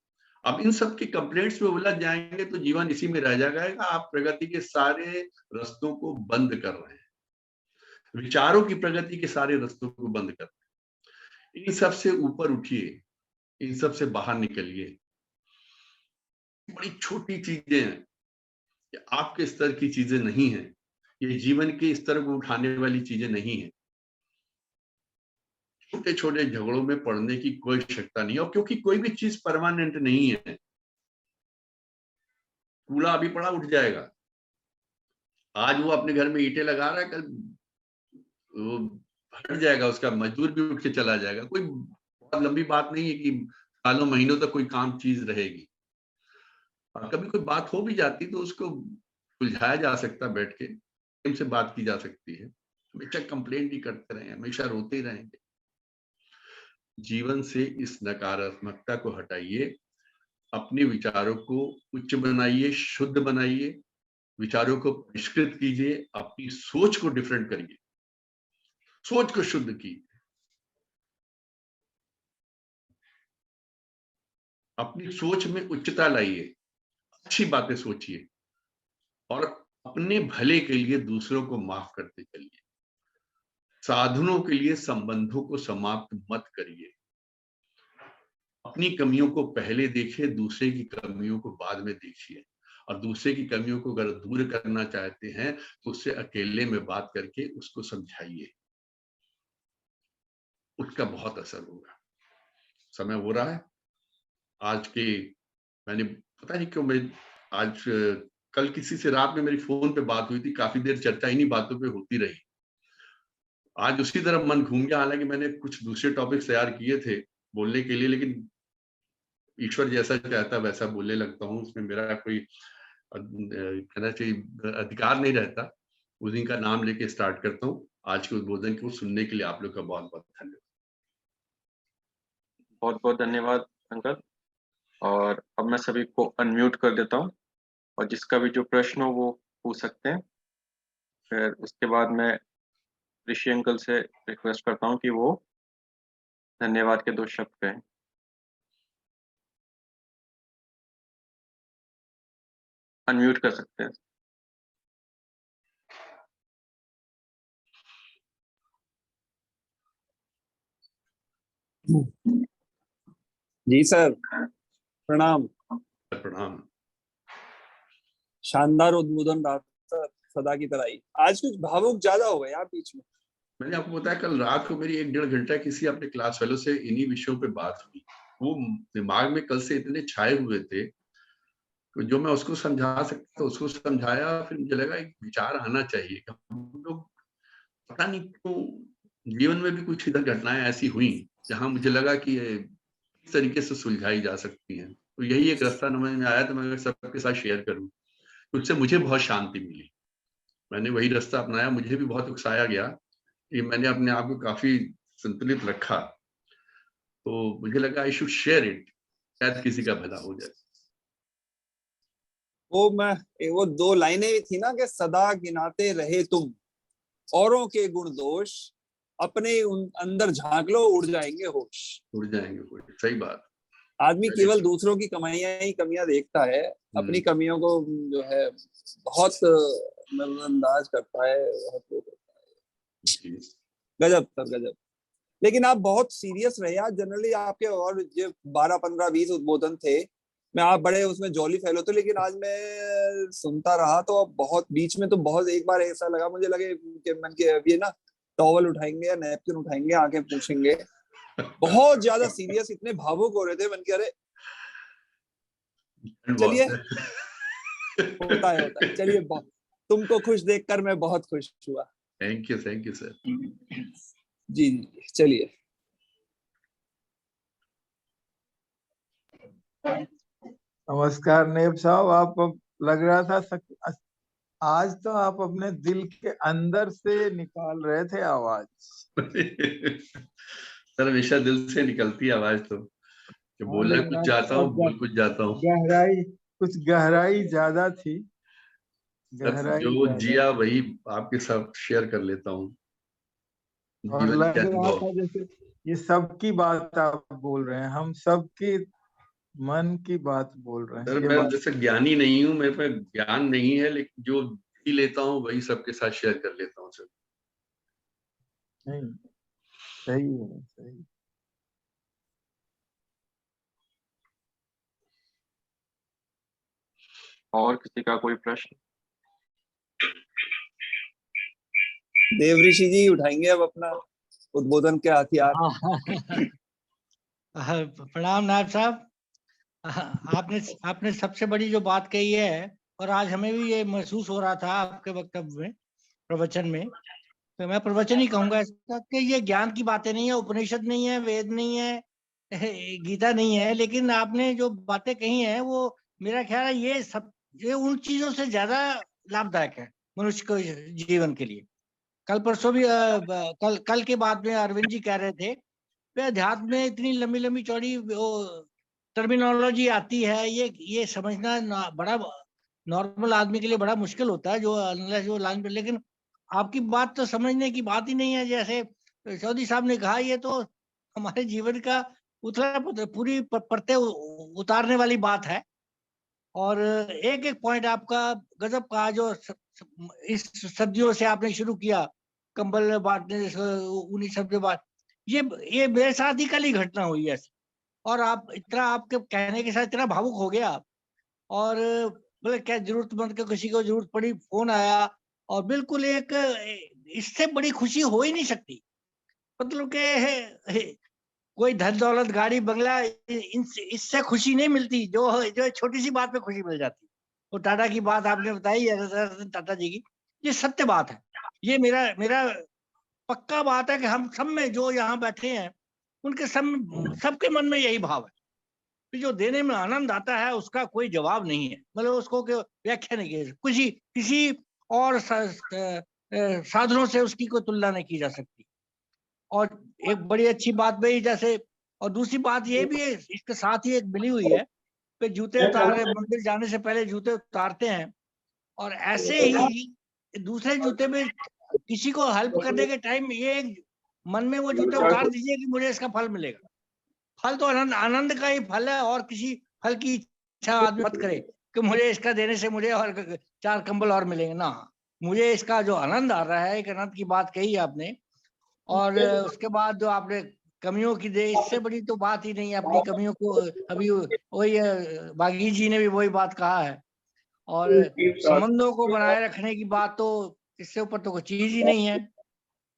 अब इन सब की कंप्लेंट्स में उलझ जाएंगे तो जीवन इसी में रह जाएगा। आप प्रगति के सारे रास्तों को बंद कर रहे हैं, विचारों की प्रगति के सारे रास्तों को बंद कर रहे हैं। इन सब से ऊपर उठिए, इन सब से बाहर निकलिए। बड़ी छोटी चीजें हैं, ये आपके स्तर की चीजें नहीं है, ये जीवन के स्तर को उठाने वाली चीजें नहीं है। छोटे छोटे झगड़ों में पड़ने की कोई आवश्यकता नहीं है, और क्योंकि कोई भी चीज परमानेंट नहीं है। कूड़ा अभी पड़ा उठ जाएगा, आज वो अपने घर में ईंटें लगा रहा है, कल वो हट जाएगा, उसका मजदूर भी उठ के चला जाएगा। कोई बहुत लंबी बात नहीं है कि सालों महीनों तक कोई काम चीज रहेगी। और कभी कोई बात हो भी जाती तो उसको सुलझाया जा सकता, बैठ के प्रेम से बात की जा सकती है। हमेशा कंप्लेंट ही करते रहे, हमेशा रोते ही रहेंगे। जीवन से इस नकारात्मकता को हटाइए, अपने विचारों को उच्च बनाइए, शुद्ध बनाइए, विचारों को परिष्कृत कीजिए, अपनी सोच को डिफरेंट करिए, सोच को शुद्ध कीजिए, अपनी सोच में उच्चता लाइए, अच्छी बातें सोचिए, और अपने भले के लिए दूसरों को माफ करते चलिए। साधनों के लिए संबंधों को समाप्त मत करिए। अपनी कमियों को पहले देखिए, दूसरे की कमियों को बाद में देखिए। और दूसरे की कमियों को अगर दूर करना चाहते हैं तो उससे अकेले में बात करके उसको समझाइए, उसका बहुत असर होगा। समय हो रहा है आज के, मैंने पता नहीं क्यों मैं आज कल किसी से रात में मेरी फोन पे बात हुई थी, काफी देर चर्चा इन्हीं बातों पे होती रही। आज उसी तरफ मन घूम गया, हालांकि मैंने कुछ दूसरे टॉपिक्स तैयार किए थे बोलने के लिए, लेकिन ईश्वर जैसा चाहता वैसा बोलने लगता हूँ, उसमें मेरा कोई कहना चाहिए अधिकार नहीं रहता। उन्हीं का नाम लेके स्टार्ट करता हूँ। आज के उद्बोधन को सुनने के लिए आप लोग का बहुत बहुत धन्यवाद। बहुत बहुत धन्यवाद अंकल। और अब मैं सभी को अनम्यूट कर देता हूँ, और जिसका भी जो प्रश्न हो वो पूछ सकते हैं। फिर उसके बाद मैं ऋषि अंकल से रिक्वेस्ट करता हूँ कि वो धन्यवाद के 2 शब्द कहें। अनम्यूट कर सकते हैं। जी सर, प्रणाम। प्रणाम। शानदार उद्बोधन रहा सर, सदा की तरह ही। आज कुछ भावुक ज्यादा हो गए आप बीच में। मैंने आपको बताया कल रात को मेरी 1-1.5 घंटा किसी अपने क्लास फेलो से इन्हीं विषयों पे बात हुई। वो दिमाग में कल से इतने छाए हुए थे, तो जो मैं उसको समझा सकता उसको समझाया। फिर मुझे लगा एक विचार आना चाहिए कि हम लोग पता नहीं क्यों जीवन में भी कुछ इधर घटनाएं ऐसी हुई जहां मुझे लगा कि ये इस तरीके से सुलझाई जा सकती हैं। तो यही एक रास्ता समझ में आया, तो मैं सबके साथ शेयर करूं। उससे मुझे बहुत शांति मिली। मैंने वही रास्ता अपनाया, मुझे भी बहुत उकसाया गया कि मैंने अपने आप को काफी संतुलित रखा। तो मुझे लगा आई शुड शेयर इट, शायद किसी का भला हो जाए। वो 2 लाइनें भी थी ना कि सदा गिनाते रहे तुम औरों के गुण दोष, अपने उन अंदर झांक लो उड़ जाएंगे होश। उड़ जाएंगे, सही बात। आदमी केवल दूसरों की कमाइयां ही कमियां देखता है, अपनी कमियों को जो है बहुत नजरअंदाज करता है, बहुत वो करता है। गजब सर, गजब। लेकिन आप बहुत सीरियस रहे आज। जनरली आपके और जो 12, 15, 20 उद्बोधन थे, मैं आप बड़े उसमें जॉली फैलो थे, लेकिन आज मैं सुनता रहा तो अब बहुत बीच में तो बहुत एक बार ऐसा लगा मुझे लगे कि मन के अब ये ना टॉवल उठाएंगे या नैपकिन उठाएंगे, आंखें पूछेंगे। बहुत ज्यादा सीरियस, इतने भावुक हो रहे थे मन के। अरे चलिए, होता है चलिए, तुमको खुश देखकर मैं बहुत खुश हुआ। Thank you sir. जी जी, चलिए। नमस्कार नेब साहब, आप लग रहा था आज तो आप अपने दिल के अंदर से निकाल रहे थे आवाज। सर हमेशा दिल से निकलती आवाज तो, कि बोलना कुछ चाहता हूँ, बोल कुछ जाता हूँ। कुछ गहराई ज्यादा थी। जो जिया वही आपके साथ शेयर कर लेता हूँ। और लग रहा था जैसे ये सबकी बात आप बोल रहे हैं, हम सबकी मन की बात बोल रहे हैं। सर मैं जैसे ज्ञानी नहीं हूँ, मेरे पे ज्ञान नहीं है, लेकिन जो जी लेता हूँ वही सबके साथ शेयर कर लेता हूँ सर। नहीं, सही है, सही। और किसी का कोई प्रश्न? देव ऋषि जी उठाएंगे अब अपना उद्बोधन के हथियार। प्रणाम नायब साहब। आपने सबसे बड़ी जो बात कही है, और आज हमें भी ये महसूस हो रहा था आपके वक्तव्य में, प्रवचन में, तो मैं प्रवचन ही कहूंगा इसका कि ये ज्ञान की बातें नहीं है, उपनिषद नहीं है, वेद नहीं है, गीता नहीं है, लेकिन आपने जो बातें कही हैं वो मेरा ख्याल है ये उन चीजों से ज्यादा लाभदायक है मनुष्य को जीवन के लिए। कल परसों भी कल के बाद में अरविंद जी कह रहे थे कि अध्यात्म में इतनी लंबी लंबी चौड़ी टर्मिनोलॉजी आती है, ये समझना बड़ा नॉर्मल आदमी के लिए बड़ा मुश्किल होता है, जो लाइन पे। लेकिन आपकी बात तो समझने की बात ही नहीं है। जैसे चौधरी साहब ने कहा, ये तो हमारे जीवन का उथला पूरी परतें उतारने वाली बात है। और एक एक पॉइंट आपका गजब का, जो इस सदियों से आपने शुरू किया, कंबल बांटने, उन्हीं सब के बाद ये मेरे साथ ही कल ही घटना हुई है। और आप इतना, आपके कहने के साथ इतना भावुक हो गया। और बोले क्या जरूरतमंद को किसी को जरूरत पड़ी, फोन आया, और बिल्कुल एक इससे बड़ी खुशी हो ही नहीं सकती। मतलब के कोई धन दौलत गाड़ी बंगला इससे खुशी नहीं मिलती, जो छोटी सी बात पे खुशी मिल जाती। वो टाटा की बात आपने बताई है, टाटा जी की, ये सत्य बात है। ये मेरा पक्का बात है कि हम सब में जो यहाँ बैठे हैं उनके सबके मन में यही भाव है कि जो देने में आनंद आता है उसका कोई जवाब नहीं है, मतलब उसको व्याख्या नहीं की, किसी और साधनों से उसकी कोई तुलना नहीं की जा सकती। और एक बड़ी अच्छी बात भी जैसे, और दूसरी बात ये भी है इसके साथ ही एक मिली हुई है कि जूते उतार मंदिर जाने से पहले जूते उतारते हैं, और ऐसे ही दूसरे जूते में किसी को हेल्प करने के टाइम ये मन में वो जूते उतार दीजिए कि मुझे इसका फल मिलेगा। फल तो आनंद का ही फल है, और किसी फल की इच्छा आदमी मत करे कि मुझे इसका देने से मुझे और 4 कंबल और मिलेंगे ना। मुझे इसका जो आनंद आ रहा है, एक आनंद की बात कही आपने। और उसके बाद जो आपने कमियों की दे, इससे बड़ी तो बात ही नहीं है अपनी कमियों को। अभी वही बागी जी ने भी वही बात कहा है। और संबंधों को बनाए रखने की बात तो इससे ऊपर तो कोई चीज ही नहीं है।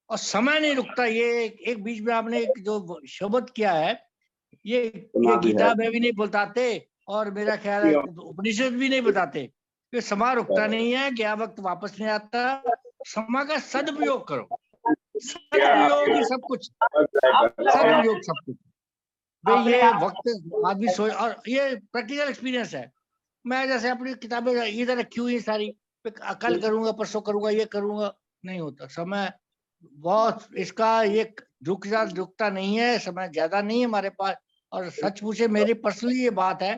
और समय नहीं रुकता। ये एक बीच में आपने एक जो शब्द किया है, ये गीता में भी नहीं बताते, और मेरा ख्याल है उपनिषद भी नहीं बताते कि समय रुकता नहीं है, क्या वक्त वापस नहीं आता। समय का सदुपयोग करो, सदुपयोग ही सब कुछ, सदुपयोग सब कुछ। भाई ये वक्त आदमी सोच, और ये प्रैक्टिकल एक्सपीरियंस है। मैं जैसे अपनी किताबें इधर रखी हुई सारी, कल करूंगा, परसों करूंगा, ये करूंगा, नहीं होता। समय बहुत इसका एक रुकता नहीं है, समय ज्यादा नहीं है हमारे पास। और सच पूछे मेरी पर्सनली ये बात है,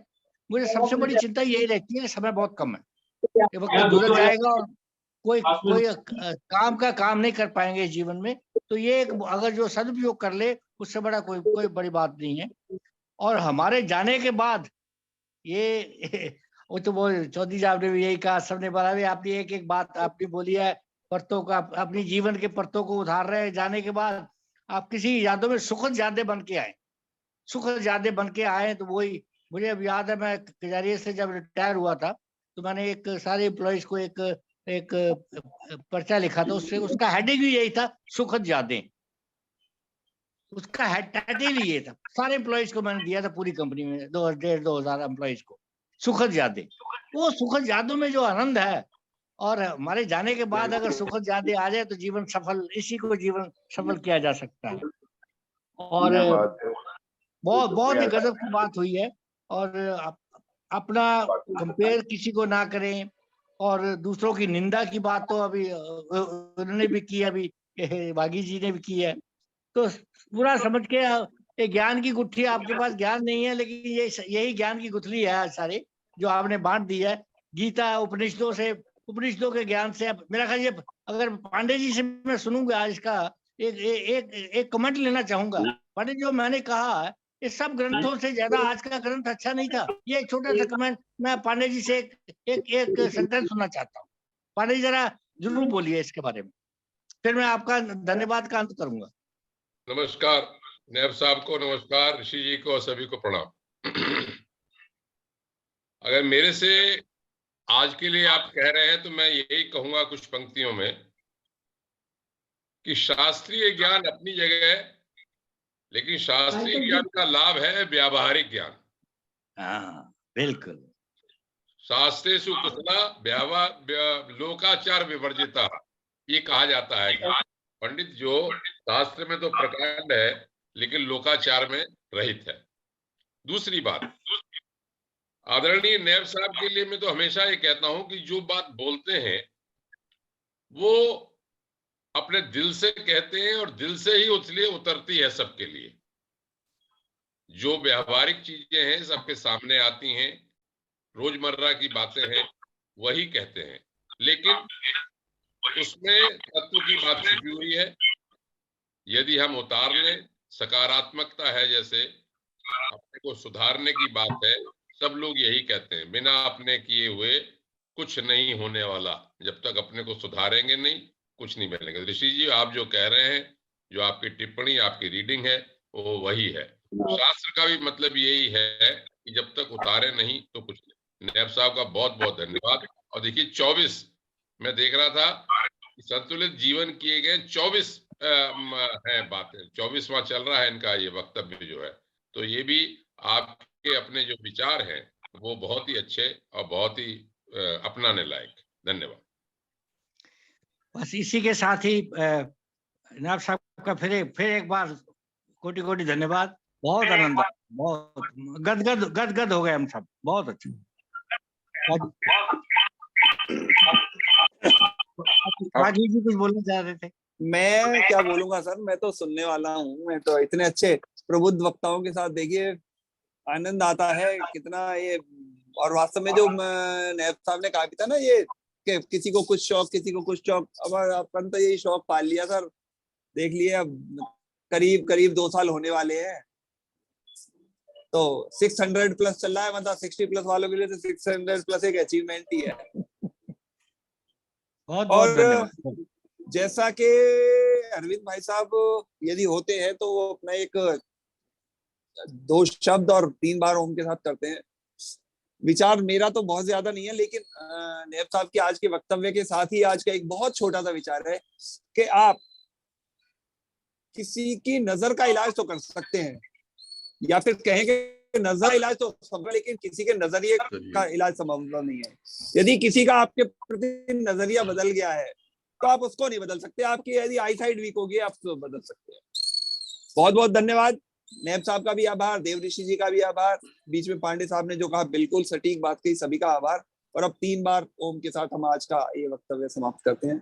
मुझे सबसे बड़ी चिंता यही रहती है कि समय बहुत कम है, ये वक्त गुजर जाएगा और कोई काम नहीं कर पाएंगे जीवन में। तो ये अगर जो सदुपयोग कर ले, उससे बड़ा कोई बड़ी बात नहीं है। और हमारे जाने के बाद ये वो तो वो चौधरी साहब ने भी यही कहा, सबने बोला भी, आपने एक एक बात आपने बोली है, परतों का अपनी जीवन के परतों को उधार रहे हैं। जाने के बाद आप किसी यादों में सुखद यादें बन के आए, सुखद यादें बन के आए। तो वही मुझे अब याद है, मैं कजारिया से जब रिटायर हुआ था तो मैंने एक सारे एम्प्लॉइज को एक पर्चा लिखा था, उससे उसका हेडिंग भी यही था, सुखद यादें। उसका टाइटल ही ये था, सारे एम्प्लॉइज को मैंने दिया था पूरी कंपनी में, 2,500 एम्प्लॉइज को, सुखद यादें। वो सुखद यादों में जो आनंद है, और हमारे जाने के बाद अगर सुखद यादें आ जाए तो जीवन सफल, इसी को जीवन सफल किया जा सकता है। और बहुत बहुत ही गजब की बात हुई है। और अपना कंपेयर किसी को ना करें, और दूसरों की निंदा की बात तो अभी उन्होंने भी की, अभी बागी जी ने भी की है। तो पूरा समझ के ये ज्ञान की गुत्थी, आपके पास ज्ञान नहीं है लेकिन ये यही ज्ञान की गुथली है सारे जो आपने बांट दी है, गीता उपनिषदों के ज्ञान से। मेरा ख्याल ये, अगर पांडे जी से मैं सुनूंगा आज का एक कमेंट लेना चाहूंगा। पांडे जी, जो मैंने कहा है ये सब ग्रंथों से ज्यादा आज का ग्रंथ अच्छा नहीं था। ये एक छोटा सा कमेंट मैं पांडे जी से एक सेंटेंस सुनना चाहता हूँ। पांडे जी जरा जरूर बोलिए इसके बारे में, फिर मैं आपका धन्यवाद का अंत करूंगा। नमस्कार नैब साहब को, नमस्कार ऋषि जी को, और सभी को प्रणाम। अगर मेरे से आज के लिए आप कह रहे हैं तो मैं यही कहूंगा कुछ पंक्तियों में कि शास्त्रीय ज्ञान अपनी जगह है, लेकिन शास्त्रीय ज्ञान का लाभ है व्यावहारिक ज्ञान। बिल्कुल। शास्त्रेषु कुशला लोकाचार विवर्जिता, ये कहा जाता है कि पंडित जो शास्त्र में तो प्रकांड है लेकिन लोकाचार में रहित है। दूसरी बात, आदरणीय नैब साहब के लिए मैं तो हमेशा ये कहता हूं कि जो बात बोलते हैं वो अपने दिल से कहते हैं, और दिल से ही इसलिए उतरती है सबके लिए। जो व्यावहारिक चीजें हैं सबके सामने आती हैं, रोजमर्रा की बातें हैं, वही कहते हैं, लेकिन उसमें तत्व की बात छुपी हुई है। यदि हम उतार लें, सकारात्मकता है, जैसे अपने को सुधारने की बात है, सब लोग यही कहते हैं, बिना अपने किए हुए कुछ नहीं होने वाला। जब तक अपने को सुधारेंगे नहीं, कुछ नहीं मिलेगा। ऋषि जी, आप जो कह रहे हैं, जो आपकी टिप्पणी, आपकी रीडिंग है, वो वही है। शास्त्र का भी मतलब यही है कि जब तक उतारे नहीं तो कुछ नहीं। नैब साहब का बहुत बहुत धन्यवाद। और देखिए 24 मैं देख रहा था कि संतुलित जीवन किए गए 24 है बातें, 24वां चल रहा है इनका ये वक्तव्य जो है। तो ये भी आपके अपने जो विचार हैं वो बहुत ही अच्छे और बहुत ही अपनाने लायक। धन्यवाद। बस इसी के साथ ही नायब साहब का फिर एक बार कोटि कोटि धन्यवाद। बहुत आनंद आया, बहुत गदगद हो गए हम सब। बहुत अच्छा। राजीव जी कुछ बोलना चाह रहे थे? मैं क्या बोलूंगा सर, मैं तो सुनने वाला हूँ। मैं तो इतने अच्छे प्रबुद्ध वक्ताओं के साथ देखिए आनंद आता है कितना ये। और वास्तव में जो नैब साहब ने कहा भी था ना ये कि किसी को कुछ शौक, किसी को कुछ शौक, अब अपन तो यही शौक पाल लिया सर। देख लिए अब करीब 2 साल होने वाले हैं, तो 600 प्लस चल रहा है। मतलब 60 प्लस वालों के लिए तो 600 प्लस एक अचीवमेंट ही है। बहुत धन्यवाद। जैसा कि अरविंद भाई साहब यदि होते हैं तो वो अपना एक 2 शब्द और 3 बार ओम के साथ करते हैं। विचार मेरा तो बहुत ज्यादा नहीं है, लेकिन नैब साहब के आज के वक्तव्य के साथ ही आज का एक बहुत छोटा सा विचार है कि आप किसी की नजर का इलाज तो कर सकते हैं, या फिर कहें कि नजर का इलाज तो संभव है, लेकिन किसी के नजरिए का इलाज संभव नहीं है। यदि किसी का आपके प्रति नजरिया बदल गया है तो आप उसको नहीं बदल सकते। आपकी यदि आई साइड वीक होगी आप उसको बदल सकते हैं। बहुत बहुत धन्यवाद। नैब साहब का भी आभार, देव ऋषि जी का भी आभार, बीच में पांडे साहब ने जो कहा बिल्कुल सटीक बात कही, सभी का आभार। और अब 3 बार ओम के साथ हम आज का ये वक्तव्य समाप्त करते हैं।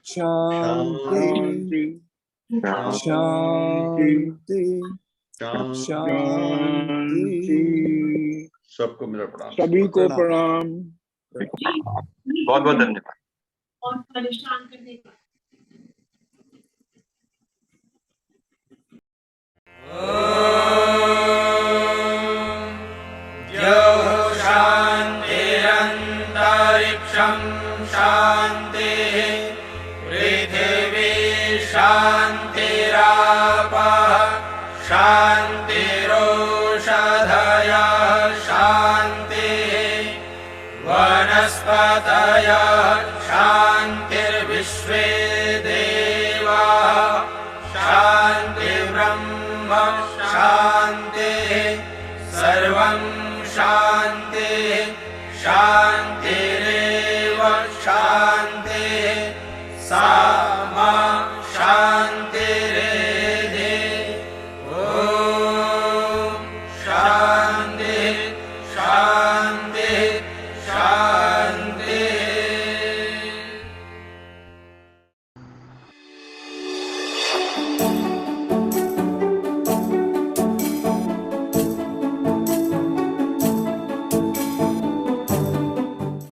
शांति शांति शांति। सबको मेरा प्रणाम। सभी को प्रणाम। बहुत बहुत धन्यवाद। और परेशान करने का शान्तिरन्तरिक्षं शान्तिः पृथिवी शान्तिरापः शान्तिरोषधयः शान्तिः वनस्पतयः शान्तिर्विश्वे देवाः शान्तिर्ब्रह्म शान्तिः सर्वं शान्तिः शान्तिः